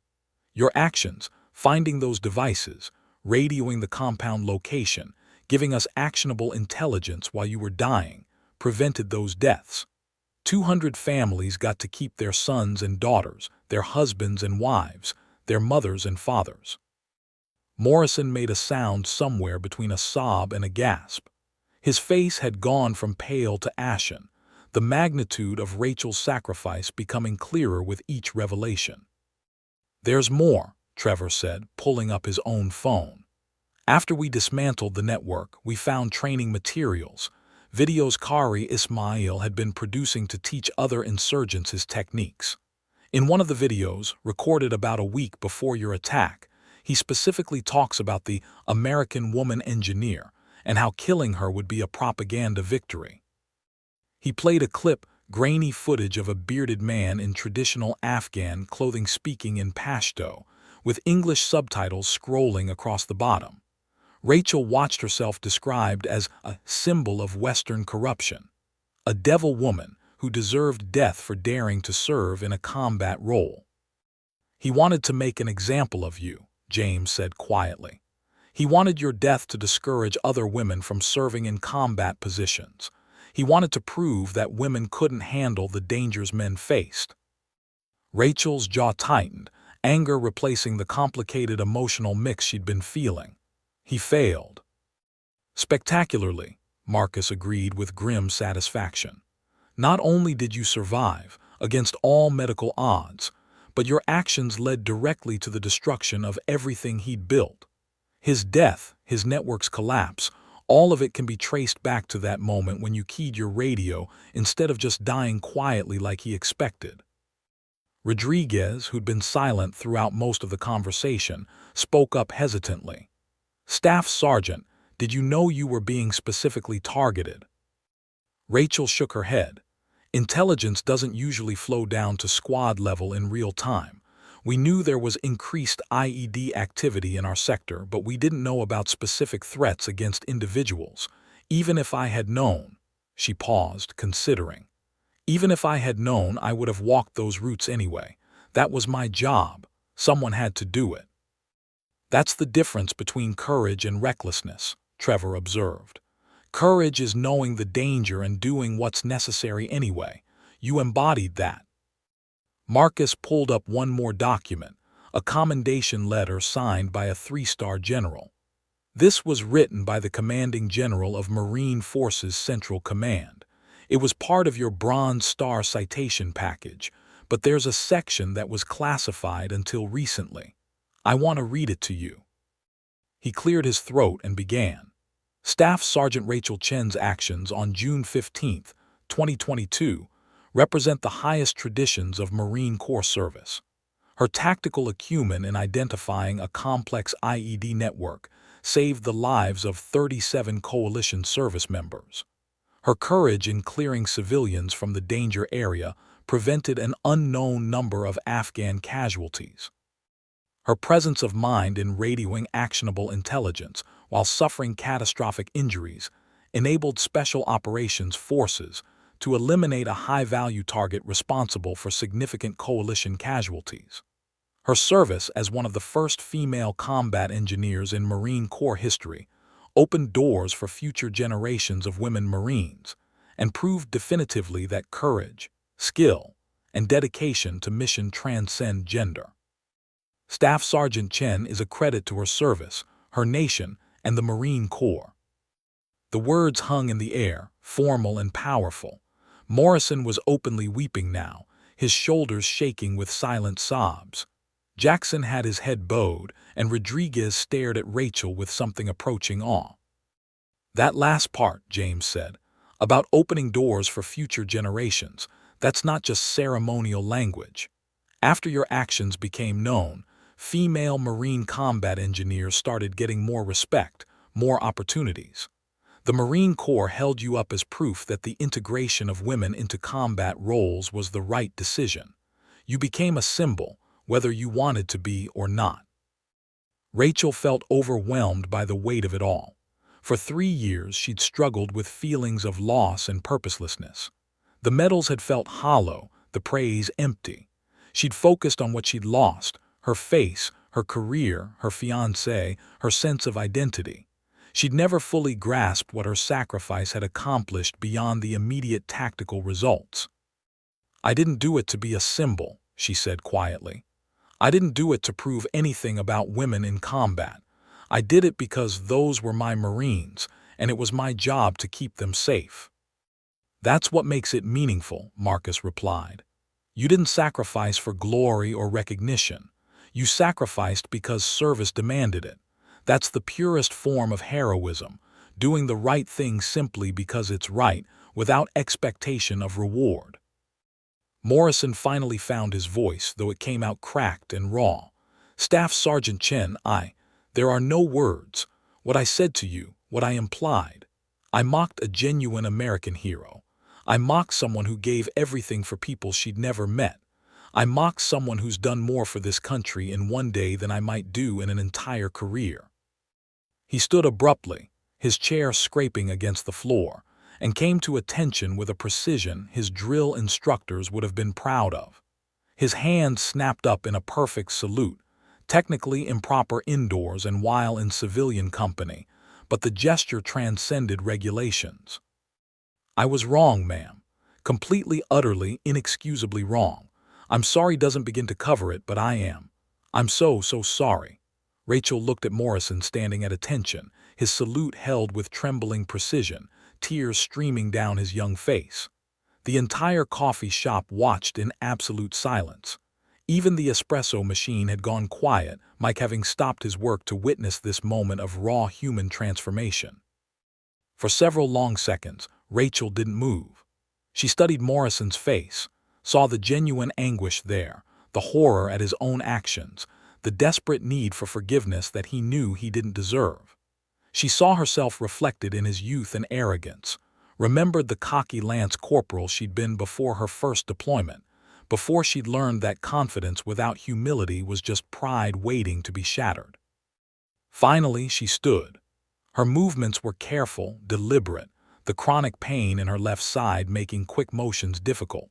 Your actions, finding those devices, radioing the compound location, giving us actionable intelligence while you were dying, prevented those deaths. 200 families got to keep their sons and daughters, their husbands and wives, their mothers and fathers. Morrison made a sound somewhere between a sob and a gasp. His face had gone from pale to ashen, the magnitude of Rachel's sacrifice becoming clearer with each revelation. "There's more," Trevor said, pulling up his own phone. "After we dismantled the network, we found training materials, videos Qari Ismail had been producing to teach other insurgents his techniques. In one of the videos, recorded about a week before your attack, he specifically talks about the American woman engineer and how killing her would be a propaganda victory. He played a clip, grainy footage of a bearded man in traditional Afghan clothing speaking in Pashto, with English subtitles scrolling across the bottom. Rachel watched herself described as a symbol of Western corruption, a devil woman who deserved death for daring to serve in a combat role. "He wanted to make an example of you," James said quietly. "He wanted your death to discourage other women from serving in combat positions. He wanted to prove that women couldn't handle the dangers men faced." Rachel's jaw tightened, anger replacing the complicated emotional mix she'd been feeling. "He failed." "Spectacularly," Marcus agreed with grim satisfaction. "Not only did you survive, against all medical odds, but your actions led directly to the destruction of everything he'd built. His death, his network's collapse, all of it can be traced back to that moment when you keyed your radio instead of just dying quietly like he expected." Rodriguez, who'd been silent throughout most of the conversation, spoke up hesitantly. "Staff Sergeant, did you know you were being specifically targeted?" Rachel shook her head. "Intelligence doesn't usually flow down to squad level in real time. We knew there was increased IED activity in our sector, but we didn't know about specific threats against individuals. Even if I had known," she paused, considering. "Even if I had known, I would have walked those routes anyway. That was my job. Someone had to do it." "That's the difference between courage and recklessness," Trevor observed. "Courage is knowing the danger and doing what's necessary anyway. You embodied that." Marcus pulled up one more document, a commendation letter signed by a 3-star general. This was written by the commanding general of Marine Forces Central Command. It was part of your Bronze Star citation package, but there's a section that was classified until recently. I want to read it to you." He cleared his throat and began. Staff Sergeant Rachel Chen's actions on June 15, 2022, represent the highest traditions of Marine Corps service. Her tactical acumen in identifying a complex IED network saved the lives of 37 coalition service members. Her courage in clearing civilians from the danger area prevented an unknown number of Afghan casualties. Her presence of mind in radioing actionable intelligence while suffering catastrophic injuries enabled Special Operations Forces to eliminate a high-value target responsible for significant coalition casualties. Her service as one of the first female combat engineers in Marine Corps history opened doors for future generations of women Marines and proved definitively that courage, skill, and dedication to mission transcend gender. Staff Sergeant Chen is a credit to her service, her nation, and the Marine Corps. The words hung in the air, formal and powerful. Morrison was openly weeping now, his shoulders shaking with silent sobs. Jackson had his head bowed, and Rodriguez stared at Rachel with something approaching awe. "That last part," James said, "about opening doors for future generations, that's not just ceremonial language. After your actions became known, female Marine combat engineers started getting more respect, more opportunities. The Marine Corps held you up as proof that the integration of women into combat roles was the right decision. You became a symbol, whether you wanted to be or not." Rachel felt overwhelmed by the weight of it all. For 3 years, she'd struggled with feelings of loss and purposelessness. The medals had felt hollow, the praise empty. She'd focused on what she'd lost: her face, her career, her fiancé, her sense of identity. She'd never fully grasped what her sacrifice had accomplished beyond the immediate tactical results. "I didn't do it to be a symbol," she said quietly. "I didn't do it to prove anything about women in combat. I did it because those were my Marines, and it was my job to keep them safe." "That's what makes it meaningful," Marcus replied. "You didn't sacrifice for glory or recognition. You sacrificed because service demanded it. That's the purest form of heroism, doing the right thing simply because it's right, without expectation of reward." Morrison finally found his voice, though it came out cracked and raw. "Staff Sergeant Chen, there are no words. What I said to you, what I implied. I mocked a genuine American hero. I mocked someone who gave everything for people she'd never met. I mocked someone who's done more for this country in one day than I might do in an entire career." He stood abruptly, his chair scraping against the floor, and came to attention with a precision his drill instructors would have been proud of. His hand snapped up in a perfect salute, technically improper indoors and while in civilian company, but the gesture transcended regulations. "I was wrong, ma'am. Completely, utterly, inexcusably wrong. I'm sorry doesn't begin to cover it, but I am. I'm so sorry." Rachel looked at Morrison standing at attention, his salute held with trembling precision, tears streaming down his young face. The entire coffee shop watched in absolute silence. Even the espresso machine had gone quiet, Mike having stopped his work to witness this moment of raw human transformation. For several long seconds, Rachel didn't move. She studied Morrison's face, saw the genuine anguish there, the horror at his own actions, the desperate need for forgiveness that he knew he didn't deserve. She saw herself reflected in his youth and arrogance, remembered the cocky lance corporal she'd been before her first deployment, before she'd learned that confidence without humility was just pride waiting to be shattered. Finally, she stood. Her movements were careful, deliberate, the chronic pain in her left side making quick motions difficult.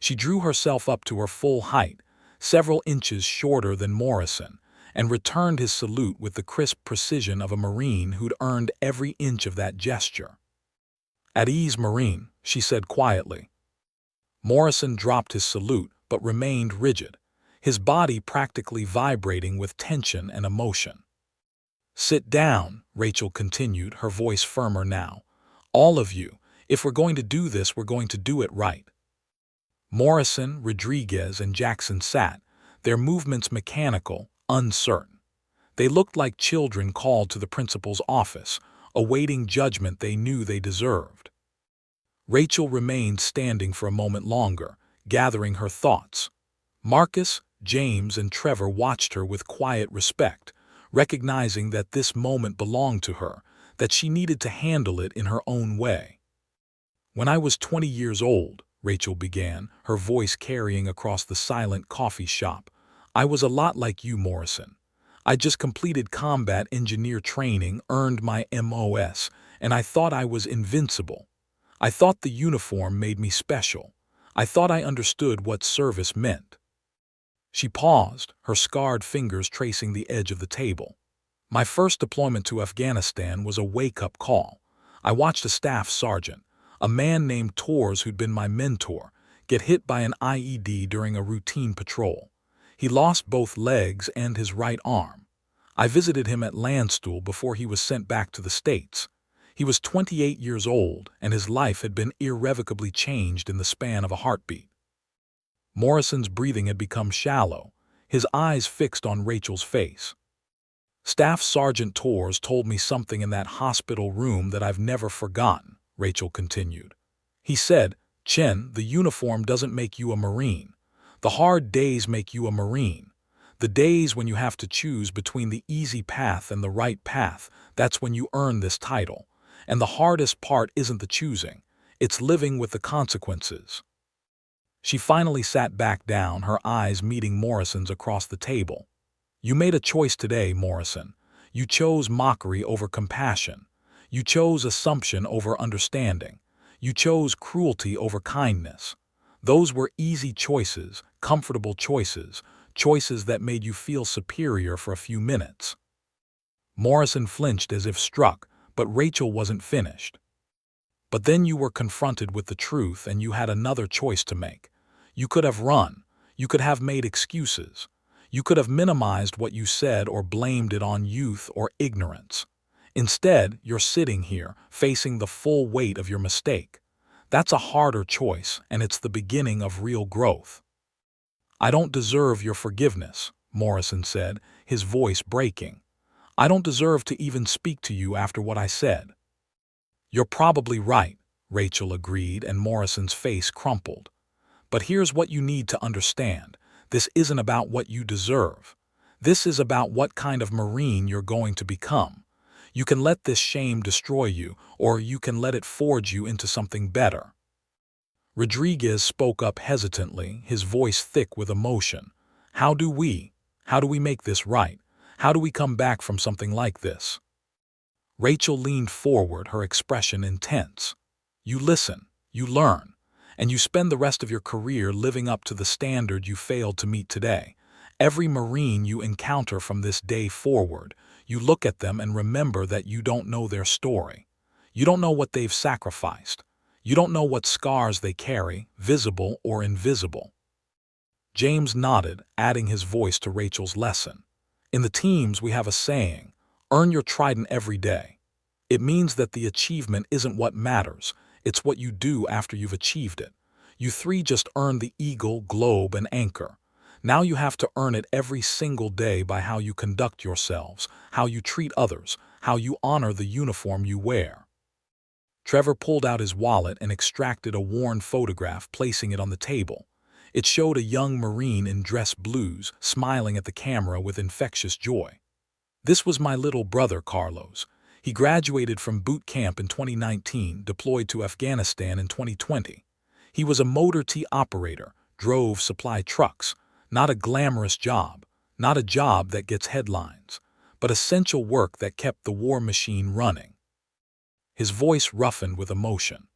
She drew herself up to her full height, several inches shorter than Morrison, and returned his salute with the crisp precision of a Marine who'd earned every inch of that gesture. "At ease, Marine," she said quietly. Morrison dropped his salute but remained rigid, his body practically vibrating with tension and emotion. "Sit down," Rachel continued, her voice firmer now. "All of you, if we're going to do this, we're going to do it right." Morrison, Rodriguez, and Jackson sat, their movements mechanical, uncertain. They looked like children called to the principal's office, awaiting judgment they knew they deserved. Rachel remained standing for a moment longer, gathering her thoughts. Marcus, James, and Trevor watched her with quiet respect, recognizing that this moment belonged to her, that she needed to handle it in her own way. "When I was 20 years old," Rachel began, her voice carrying across the silent coffee shop, "I was a lot like you, Morrison. I just completed combat engineer training, earned my MOS, and I thought I was invincible. I thought the uniform made me special. I thought I understood what service meant." She paused, her scarred fingers tracing the edge of the table. "My first deployment to Afghanistan was a wake-up call. I watched a staff sergeant, a man named Tors who'd been my mentor, get hit by an IED during a routine patrol. He lost both legs and his right arm. I visited him at Landstuhl before he was sent back to the States. He was 28 years old, and his life had been irrevocably changed in the span of a heartbeat." Morrison's breathing had become shallow, his eyes fixed on Rachel's face. "Staff Sergeant Tors told me something in that hospital room that I've never forgotten," Rachel continued. "He said, 'Chen, the uniform doesn't make you a Marine. The hard days make you a Marine. The days when you have to choose between the easy path and the right path, that's when you earn this title. And the hardest part isn't the choosing, it's living with the consequences.'" She finally sat back down, her eyes meeting Morrison's across the table. "You made a choice today, Morrison. You chose mockery over compassion. You chose assumption over understanding. You chose cruelty over kindness. Those were easy choices, comfortable choices, choices that made you feel superior for a few minutes." Morrison flinched as if struck, but Rachel wasn't finished. "But then you were confronted with the truth and you had another choice to make. You could have run. You could have made excuses. You could have minimized what you said or blamed it on youth or ignorance. Instead, you're sitting here, facing the full weight of your mistake. That's a harder choice, and it's the beginning of real growth." "I don't deserve your forgiveness," Morrison said, his voice breaking. "I don't deserve to even speak to you after what I said." "You're probably right," Rachel agreed, and Morrison's face crumpled. "But here's what you need to understand. This isn't about what you deserve. This is about what kind of Marine you're going to become. You can let this shame destroy you, or you can let it forge you into something better." Rodriguez spoke up hesitantly, his voice thick with emotion. How do we make this right? How do we come back from something like this?" Rachel leaned forward, her expression intense. "You listen, you learn, and you spend the rest of your career living up to the standard you failed to meet today. Every Marine you encounter from this day forward, you look at them and remember that you don't know their story. You don't know what they've sacrificed. You don't know what scars they carry, visible or invisible." James nodded, adding his voice to Rachel's lesson. "In the teams we have a saying, 'Earn your trident every day.' It means that the achievement isn't what matters, it's what you do after you've achieved it. You three just earned the eagle, globe, and anchor. Now you have to earn it every single day by how you conduct yourselves, how you treat others, how you honor the uniform you wear." Trevor pulled out his wallet and extracted a worn photograph, placing it on the table. It showed a young Marine in dress blues, smiling at the camera with infectious joy. "This was my little brother, Carlos. He graduated from boot camp in 2019, deployed to Afghanistan in 2020. He was a motor T operator, drove supply trucks. Not a glamorous job, not a job that gets headlines, but essential work that kept the war machine running." His voice roughened with emotion.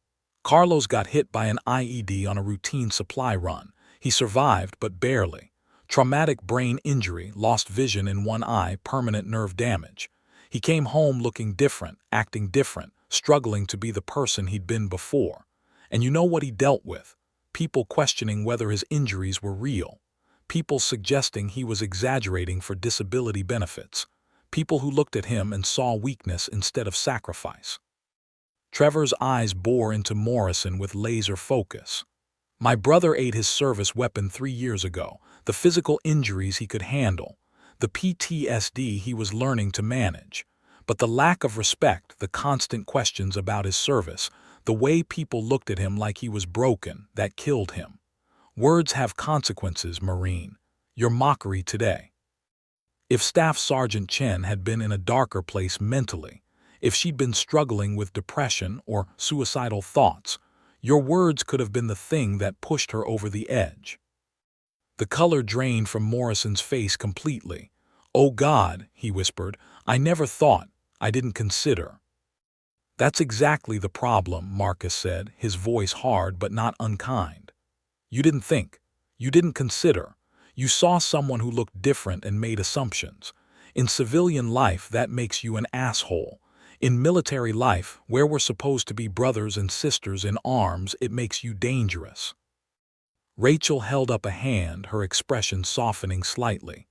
"Carlos got hit by an IED on a routine supply run. He survived, but barely. Traumatic brain injury, lost vision in one eye, permanent nerve damage. He came home looking different, acting different, struggling to be the person he'd been before. And you know what he dealt with? People questioning whether his injuries were real. People suggesting he was exaggerating for disability benefits. People who looked at him and saw weakness instead of sacrifice." Trevor's eyes bore into Morrison with laser focus. "My brother ate his service weapon 3 years ago, the physical injuries he could handle, the PTSD he was learning to manage. But the lack of respect, the constant questions about his service, the way people looked at him like he was broken, that killed him. Words have consequences, Marine. Your mockery today. If Staff Sergeant Chen had been in a darker place mentally, if she'd been struggling with depression or suicidal thoughts, your words could have been the thing that pushed her over the edge. The color drained from Morrison's face completely. "Oh God," he whispered, "I never thought, I didn't consider." "That's exactly the problem," Marcus said, his voice hard but not unkind. "You didn't think. You didn't consider. You saw someone who looked different and made assumptions. In civilian life, that makes you an asshole. In military life, where we're supposed to be brothers and sisters in arms, it makes you dangerous." Rachel held up a hand, her expression softening slightly.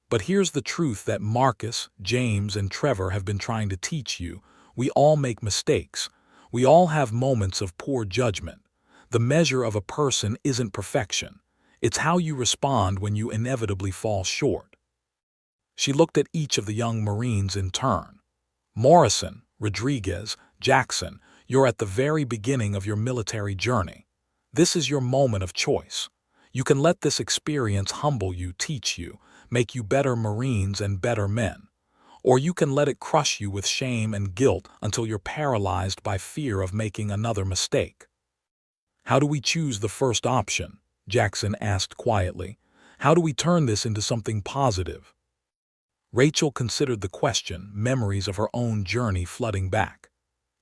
"But here's the truth that Marcus, James, and Trevor have been trying to teach you. We all make mistakes. We all have moments of poor judgment. The measure of a person isn't perfection. It's how you respond when you inevitably fall short." She looked at each of the young Marines in turn. "Morrison, Rodriguez, Jackson, you're at the very beginning of your military journey. This is your moment of choice. You can let this experience humble you, teach you, make you better Marines and better men. Or you can let it crush you with shame and guilt until you're paralyzed by fear of making another mistake." "How do we choose the first option?" Jackson asked quietly. "How do we turn this into something positive?" Rachel considered the question, memories of her own journey flooding back.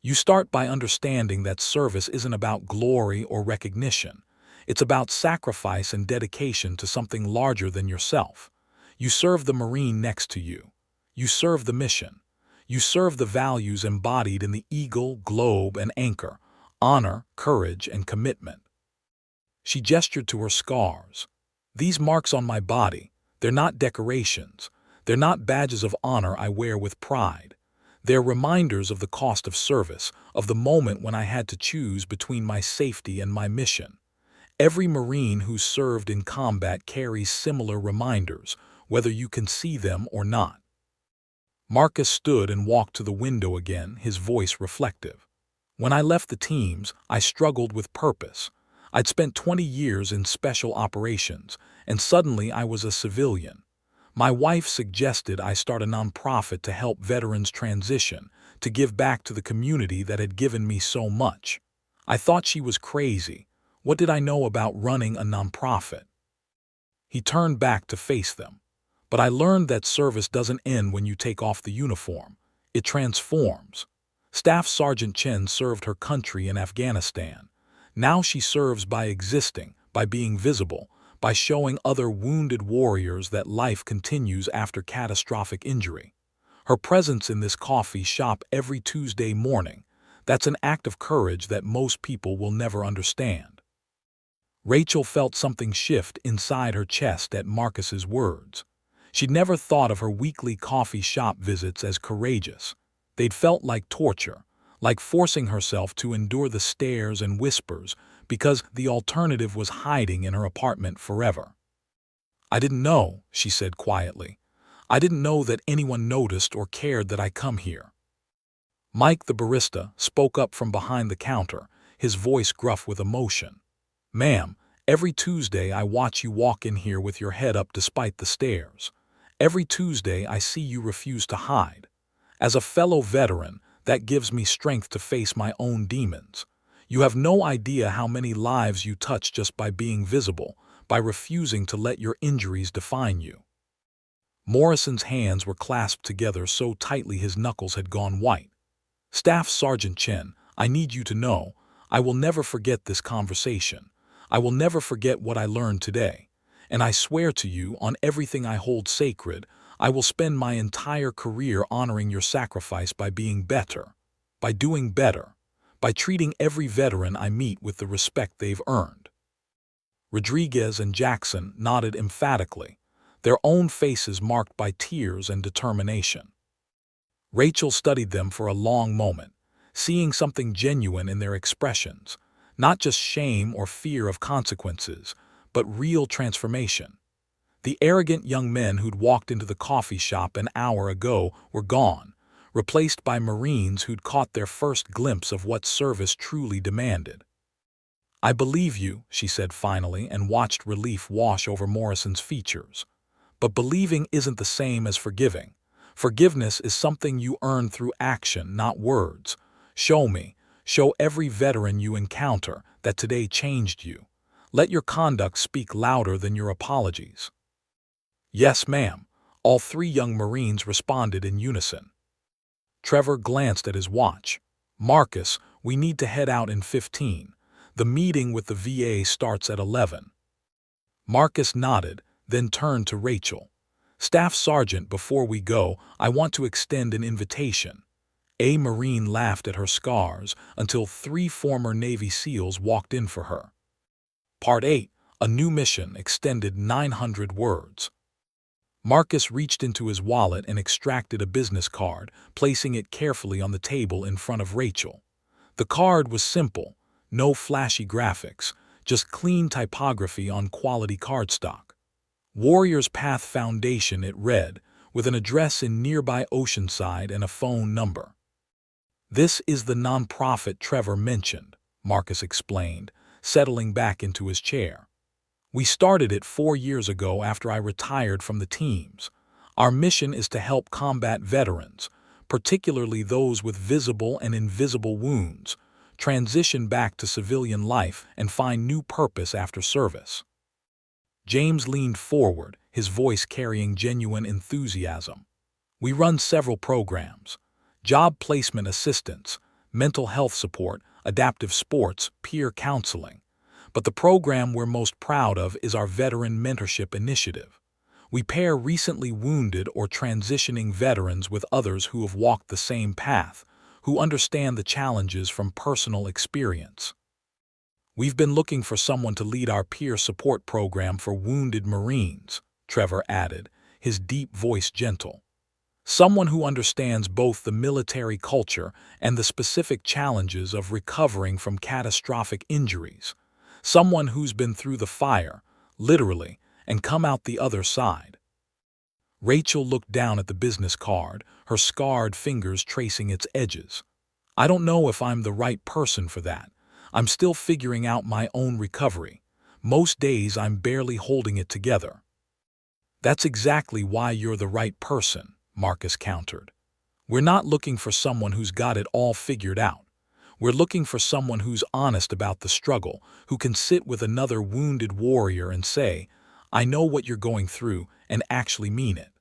"You start by understanding that service isn't about glory or recognition. It's about sacrifice and dedication to something larger than yourself. You serve the Marine next to you. You serve the mission. You serve the values embodied in the eagle, globe, and anchor: honor, courage, and commitment." She gestured to her scars. "These marks on my body, they're not decorations. They're not badges of honor I wear with pride. They're reminders of the cost of service, of the moment when I had to choose between my safety and my mission. Every Marine who's served in combat carries similar reminders, whether you can see them or not." Marcus stood and walked to the window again, his voice reflective. "When I left the teams, I struggled with purpose. I'd spent 20 years in special operations, and suddenly I was a civilian. My wife suggested I start a nonprofit to help veterans transition, to give back to the community that had given me so much. I thought she was crazy. What did I know about running a nonprofit?" He turned back to face them. "But I learned that service doesn't end when you take off the uniform. It transforms. Staff Sergeant Chen served her country in Afghanistan. Now she serves by existing, by being visible, by showing other wounded warriors that life continues after catastrophic injury. Her presence in this coffee shop every Tuesday morning, that's an act of courage that most people will never understand." Rachel felt something shift inside her chest at Marcus's words. She'd never thought of her weekly coffee shop visits as courageous. They'd felt like torture, like forcing herself to endure the stares and whispers because the alternative was hiding in her apartment forever. "I didn't know," she said quietly. "I didn't know that anyone noticed or cared that I come here." Mike, the barista, spoke up from behind the counter, his voice gruff with emotion. "Ma'am, every Tuesday I watch you walk in here with your head up despite the stares. Every Tuesday I see you refuse to hide. As a fellow veteran, that gives me strength to face my own demons. You have no idea how many lives you touch just by being visible, by refusing to let your injuries define you." Morrison's hands were clasped together so tightly his knuckles had gone white. "Staff Sergeant Chen, I need you to know, I will never forget this conversation. I will never forget what I learned today. And I swear to you, on everything I hold sacred, I will spend my entire career honoring your sacrifice by being better, by doing better, by treating every veteran I meet with the respect they've earned." Rodriguez and Jackson nodded emphatically, their own faces marked by tears and determination. Rachel studied them for a long moment, seeing something genuine in their expressions, not just shame or fear of consequences, but real transformation. The arrogant young men who'd walked into the coffee shop an hour ago were gone, replaced by Marines who'd caught their first glimpse of what service truly demanded. "I believe you," she said finally, and watched relief wash over Morrison's features. "But believing isn't the same as forgiving. Forgiveness is something you earn through action, not words. Show me, show every veteran you encounter that today changed you. Let your conduct speak louder than your apologies." "Yes, ma'am," all three young Marines responded in unison. Trevor glanced at his watch. "Marcus, we need to head out in 15. The meeting with the VA starts at 11. Marcus nodded, then turned to Rachel. "Staff Sergeant, before we go, I want to extend an invitation." A Marine laughed at her scars until 3 former Navy SEALs walked in for her. Part 8, A New Mission, extended 900 words. Marcus reached into his wallet and extracted a business card, placing it carefully on the table in front of Rachel. The card was simple, no flashy graphics, just clean typography on quality cardstock. Warriors Path Foundation, it read, with an address in nearby Oceanside and a phone number. "This is the nonprofit Trevor mentioned," Marcus explained, settling back into his chair. "We started it 4 years ago after I retired from the teams. Our mission is to help combat veterans, particularly those with visible and invisible wounds, transition back to civilian life and find new purpose after service." James leaned forward, his voice carrying genuine enthusiasm. "We run several programs: job placement assistance, mental health support, adaptive sports, peer counseling. But the program we're most proud of is our Veteran Mentorship Initiative. We pair recently wounded or transitioning veterans with others who have walked the same path, who understand the challenges from personal experience. We've been looking for someone to lead our peer support program for wounded Marines," Trevor added, his deep voice gentle. "Someone who understands both the military culture and the specific challenges of recovering from catastrophic injuries. Someone who's been through the fire, literally, and come out the other side." Rachel looked down at the business card, her scarred fingers tracing its edges. "I don't know if I'm the right person for that. I'm still figuring out my own recovery. Most days I'm barely holding it together." "That's exactly why you're the right person," Marcus countered. "We're not looking for someone who's got it all figured out. We're looking for someone who's honest about the struggle, who can sit with another wounded warrior and say, 'I know what you're going through,' and actually mean it."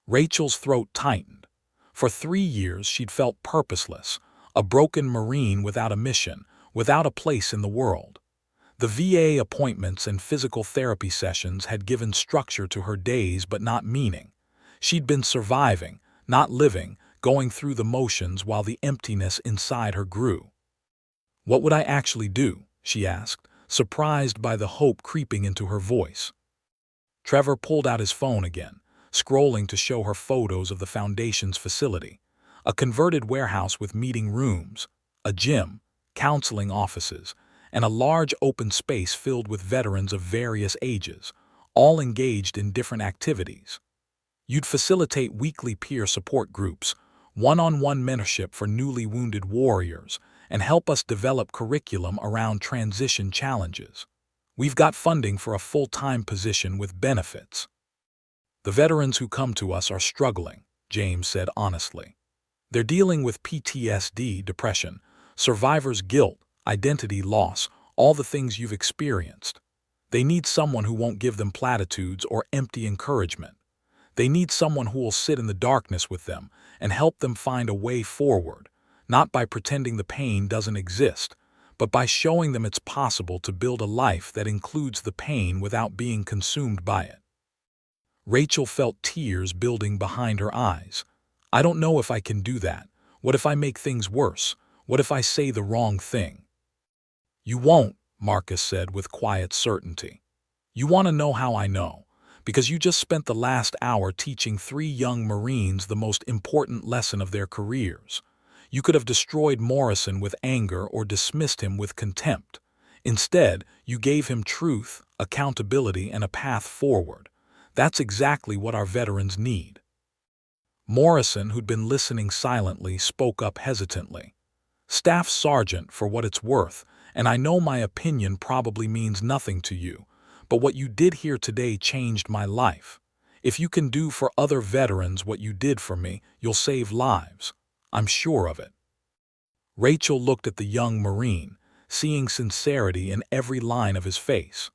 Rachel's throat tightened. For 3 years she'd felt purposeless, a broken Marine without a mission, without a place in the world. The VA appointments and physical therapy sessions had given structure to her days but not meaning. She'd been surviving, not living, going through the motions while the emptiness inside her grew. "What would I actually do?" she asked, surprised by the hope creeping into her voice. Trevor pulled out his phone again, scrolling to show her photos of the Foundation's facility. A converted warehouse with meeting rooms, a gym, counseling offices, and a large open space filled with veterans of various ages, all engaged in different activities. You'd facilitate weekly peer support groups, one-on-one mentorship for newly wounded warriors, and help us develop curriculum around transition challenges. We've got funding for a full-time position with benefits." "The veterans who come to us are struggling," James said honestly. "They're dealing with PTSD, depression, survivor's guilt, identity loss, all the things you've experienced. They need someone who won't give them platitudes or empty encouragement. They need someone who will sit in the darkness with them and help them find a way forward, not by pretending the pain doesn't exist, but by showing them it's possible to build a life that includes the pain without being consumed by it." Rachel felt tears building behind her eyes. "I don't know if I can do that. What if I make things worse? What if I say the wrong thing?" "You won't," Marcus said with quiet certainty. "You want to know how I know? Because you just spent the last hour teaching 3 young Marines the most important lesson of their careers. You could have destroyed Morrison with anger or dismissed him with contempt. Instead, you gave him truth, accountability, and a path forward. That's exactly what our veterans need." Morrison, who'd been listening silently, spoke up hesitantly. "Staff Sergeant, for what it's worth, and I know my opinion probably means nothing to you, but what you did here today changed my life. If you can do for other veterans what you did for me, you'll save lives. I'm sure of it." Rachel looked at the young Marine, seeing sincerity in every line of his face.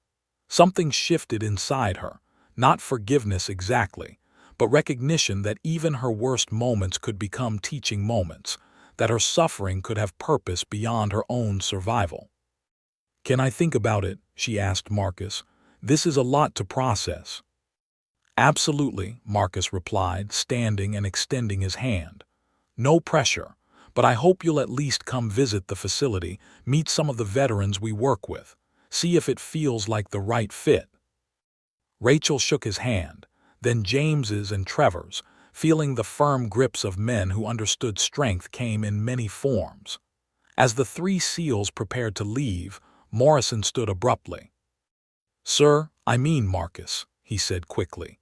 Something shifted inside her, not forgiveness exactly, but recognition that even her worst moments could become teaching moments, that her suffering could have purpose beyond her own survival. "Can I think about it?" she asked Marcus. "This is a lot to process." "Absolutely," Marcus replied, standing and extending his hand. "No pressure, but I hope you'll at least come visit the facility, meet some of the veterans we work with, see if it feels like the right fit." Rachel shook his hand, then James's and Trevor's, feeling the firm grips of men who understood strength came in many forms. As the three SEALs prepared to leave, Morrison stood abruptly. "Sir, I mean Marcus," he said quickly.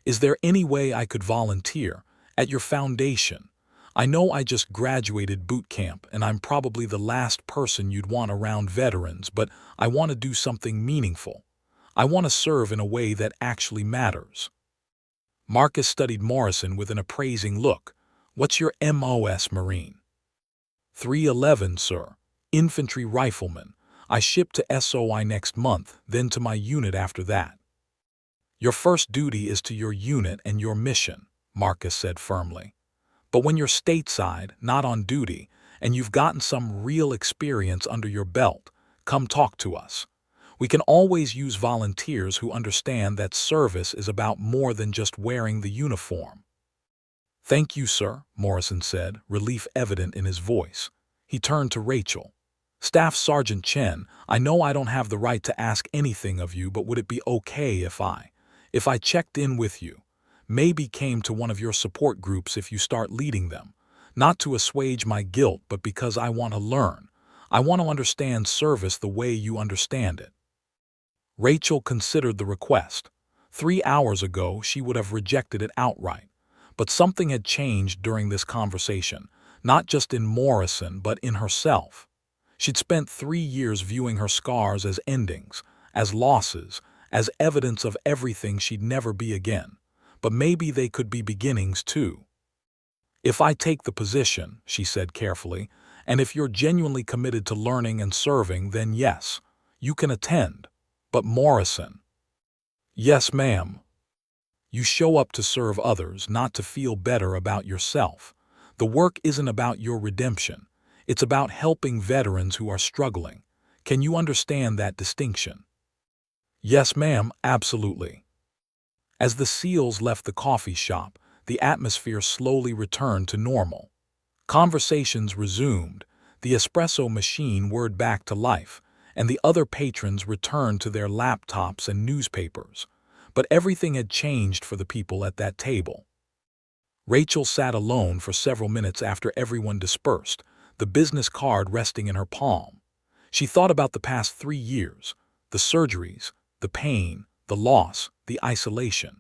"Is there any way I could volunteer at your foundation? I know I just graduated boot camp and I'm probably the last person you'd want around veterans, but I want to do something meaningful. I want to serve in a way that actually matters." Marcus studied Morrison with an appraising look. "What's your MOS, Marine?" 311, sir. Infantry rifleman. I ship to SOI next month, then to my unit after that." "Your first duty is to your unit and your mission," Marcus said firmly. "But when you're stateside, not on duty, and you've gotten some real experience under your belt, come talk to us. We can always use volunteers who understand that service is about more than just wearing the uniform." "Thank you, sir," Morrison said, relief evident in his voice. He turned to Rachel. "Staff Sergeant Chen, I know I don't have the right to ask anything of you, but would it be okay if I checked in with you? Maybe came to one of your support groups if you start leading them. Not to assuage my guilt, but because I want to learn. I want to understand service the way you understand it." Rachel considered the request. 3 hours ago, she would have rejected it outright. But something had changed during this conversation, not just in Morrison, but in herself. She'd spent 3 years viewing her scars as endings, as losses, as evidence of everything she'd never be again. But maybe they could be beginnings too. "If I take the position," she said carefully, "and if you're genuinely committed to learning and serving, then yes, you can attend. But Morrison—" "Yes, ma'am." "You show up to serve others, not to feel better about yourself. The work isn't about your redemption. It's about helping veterans who are struggling. Can you understand that distinction?" "Yes, ma'am, absolutely." As the SEALs left the coffee shop, the atmosphere slowly returned to normal. Conversations resumed, the espresso machine whirred back to life, and the other patrons returned to their laptops and newspapers. But everything had changed for the people at that table. Rachel sat alone for several minutes after everyone dispersed, the business card resting in her palm. She thought about the past 3 years, the surgeries, the pain, the loss, the isolation.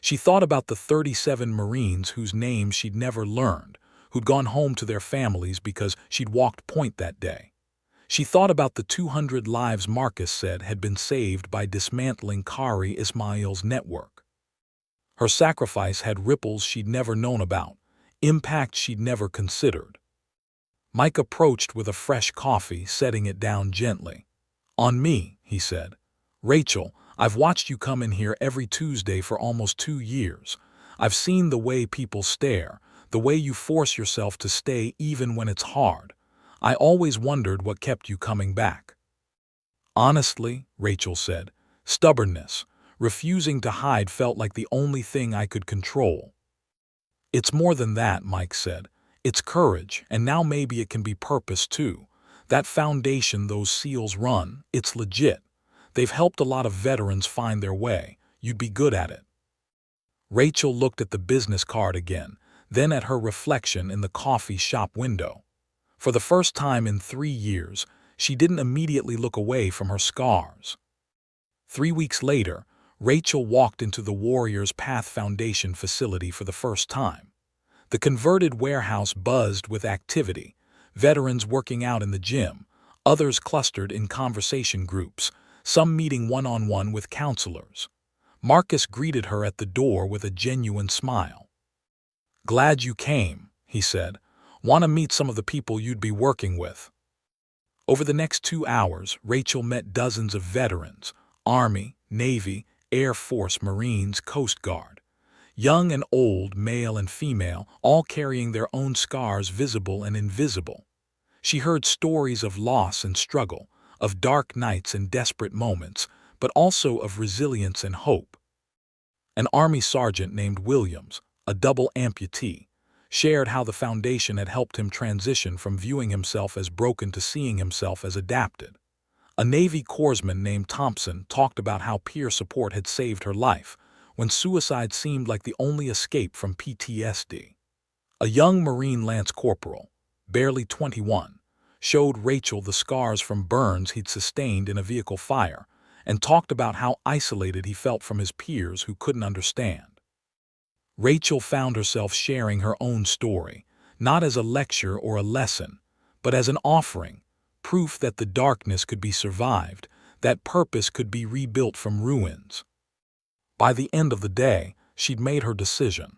She thought about the 37 Marines whose names she'd never learned, who'd gone home to their families because she'd walked point that day. She thought about the 200 lives Marcus said had been saved by dismantling Kari Ismail's network. Her sacrifice had ripples she'd never known about, impact she'd never considered. Mike approached with a fresh coffee, setting it down gently. "On me," he said. "Rachel, I've watched you come in here every Tuesday for almost 2 years. I've seen the way people stare, the way you force yourself to stay even when it's hard. I always wondered what kept you coming back." "Honestly," Rachel said, "stubbornness. Refusing to hide felt like the only thing I could control." "It's more than that," Mike said. "It's courage, and now maybe it can be purpose too. That foundation those SEALs run, it's legit. They've helped a lot of veterans find their way. You'd be good at it." Rachel looked at the business card again, then at her reflection in the coffee shop window. For the first time in 3 years, she didn't immediately look away from her scars. 3 weeks later, Rachel walked into the Warriors Path Foundation facility for the first time. The converted warehouse buzzed with activity, veterans working out in the gym, others clustered in conversation groups, some meeting one-on-one with counselors. Marcus greeted her at the door with a genuine smile. "Glad you came," he said. "Want to meet some of the people you'd be working with." Over the next 2 hours, Rachel met dozens of veterans, Army, Navy, Air Force, Marines, Coast Guard. Young and old, male and female, all carrying their own scars, visible and invisible. She heard stories of loss and struggle, of dark nights and desperate moments, but also of resilience and hope. An Army sergeant named Williams, a double amputee, shared how the foundation had helped him transition from viewing himself as broken to seeing himself as adapted. A Navy corpsman named Thompson talked about how peer support had saved her life, when suicide seemed like the only escape from PTSD. A young Marine Lance Corporal, barely 21, showed Rachel the scars from burns he'd sustained in a vehicle fire, and talked about how isolated he felt from his peers who couldn't understand. Rachel found herself sharing her own story, not as a lecture or a lesson, but as an offering, proof that the darkness could be survived, that purpose could be rebuilt from ruins. By the end of the day, she'd made her decision.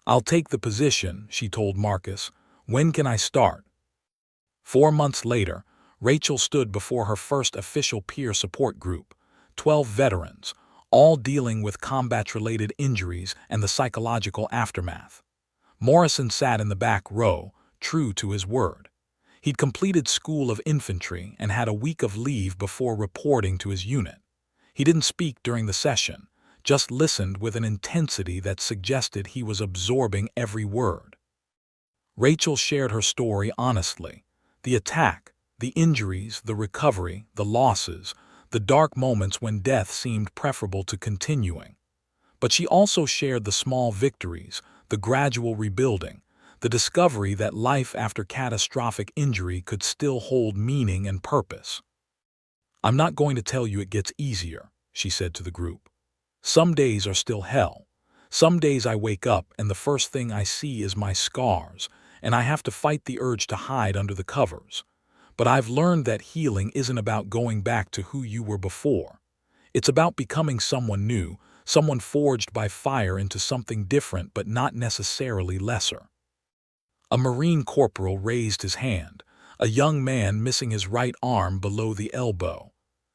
"I'll take the position," she told Marcus. "When can I start?" 4 months later, Rachel stood before her first official peer support group, 12 veterans, all dealing with combat-related injuries and the psychological aftermath. Morrison sat in the back row, true to his word. He'd completed School of Infantry and had a week of leave before reporting to his unit. He didn't speak during the session, just listened with an intensity that suggested he was absorbing every word. Rachel shared her story honestly. The attack, the injuries, the recovery, the losses, the dark moments when death seemed preferable to continuing. But she also shared the small victories, the gradual rebuilding, the discovery that life after catastrophic injury could still hold meaning and purpose. "I'm not going to tell you it gets easier," she said to the group. "Some days are still hell. Some days I wake up and the first thing I see is my scars, and I have to fight the urge to hide under the covers. But I've learned that healing isn't about going back to who you were before. It's about becoming someone new, someone forged by fire into something different but not necessarily lesser." A Marine corporal raised his hand, a young man missing his right arm below the elbow.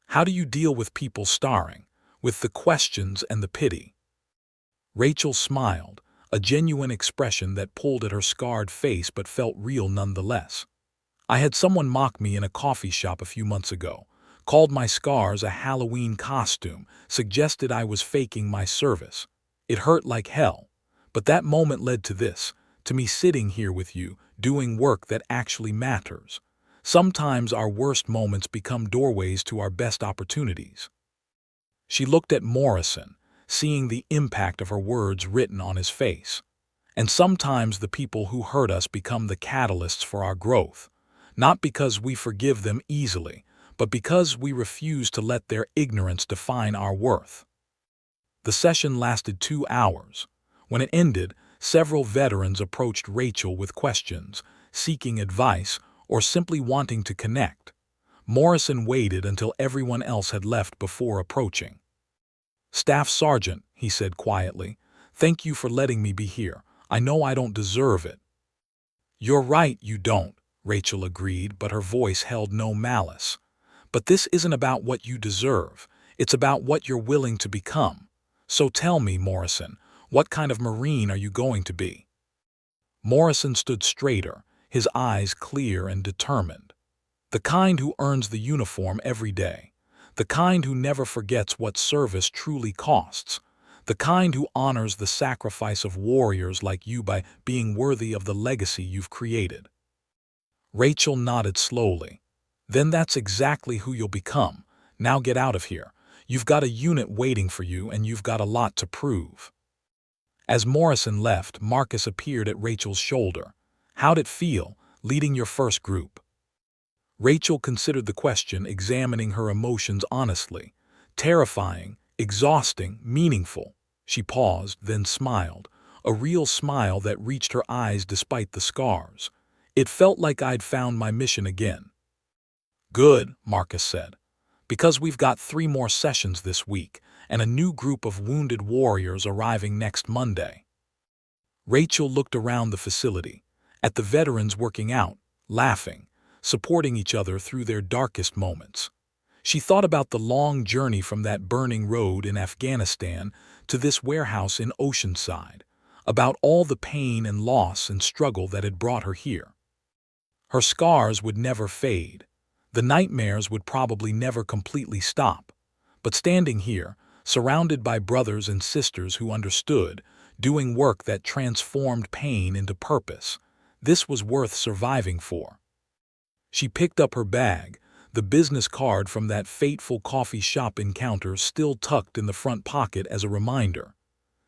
"How do you deal with people starring, with the questions and the pity?" Rachel smiled, a genuine expression that pulled at her scarred face but felt real nonetheless. "I had someone mock me in a coffee shop a few months ago, called my scars a Halloween costume, suggested I was faking my service. It hurt like hell. But that moment led to this, to me sitting here with you, doing work that actually matters. Sometimes our worst moments become doorways to our best opportunities." She looked at Morrison, seeing the impact of her words written on his face. "And sometimes the people who hurt us become the catalysts for our growth, not because we forgive them easily, but because we refuse to let their ignorance define our worth." The session lasted 2 hours. When it ended, several veterans approached Rachel with questions, seeking advice, or simply wanting to connect. Morrison waited until everyone else had left before approaching. "Staff Sergeant," he said quietly, "thank you for letting me be here. I know I don't deserve it." "You're right, you don't," Rachel agreed, but her voice held no malice. "But this isn't about what you deserve. It's about what you're willing to become. So tell me, Morrison, what kind of Marine are you going to be?" Morrison stood straighter, his eyes clear and determined. "The kind who earns the uniform every day. The kind who never forgets what service truly costs. The kind who honors the sacrifice of warriors like you by being worthy of the legacy you've created." Rachel nodded slowly. "Then that's exactly who you'll become. Now get out of here. You've got a unit waiting for you and you've got a lot to prove." As Morrison left, Marcus appeared at Rachel's shoulder. "How'd it feel, leading your first group?" Rachel considered the question, examining her emotions honestly. "Terrifying, exhausting, meaningful." She paused, then smiled. a real smile that reached her eyes despite the scars. It felt like I'd found my mission again. Good, Marcus said, because we've got 3 more sessions this week and a new group of wounded warriors arriving next Monday. Rachel looked around the facility, at the veterans working out, laughing, supporting each other through their darkest moments. She thought about the long journey from that burning road in Afghanistan to this warehouse in Oceanside, about all the pain and loss and struggle that had brought her here. Her scars would never fade. The nightmares would probably never completely stop. But standing here, surrounded by brothers and sisters who understood, doing work that transformed pain into purpose, this was worth surviving for. She picked up her bag, the business card from that fateful coffee shop encounter still tucked in the front pocket as a reminder.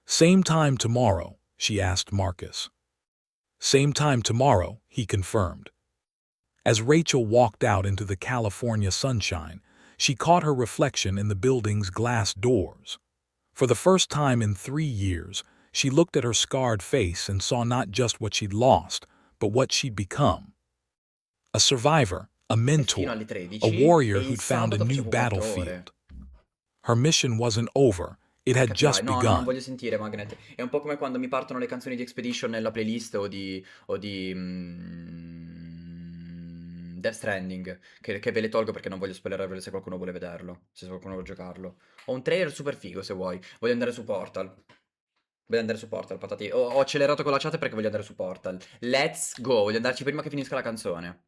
"Same time tomorrow," she asked Marcus. "Same time tomorrow," he confirmed. As Rachel walked out into the California sunshine, she caught her reflection in the building's glass doors. For the first time in 3 years, she looked at her scarred face and saw not just what she'd lost, but what she'd become. A survivor, a Fino alle mentor, a 13 warrior e il who'd found a sabato new facevo 4 ore. battlefield. Her mission wasn't over, it had Capirai. just No, no, non begun. voglio sentire Magnet. È un po' come quando mi partono le canzoni di Expedition nella playlist o di Death Stranding, che ve le tolgo perché non voglio spoilerarvele se qualcuno vuole vederlo, se qualcuno vuole giocarlo. Ho un trailer super figo se vuoi. Voglio andare su Portal. Voglio andare su Portal, patati. Ho accelerato con la chat perché voglio andare su Portal. Let's go, voglio andarci prima che finisca la canzone.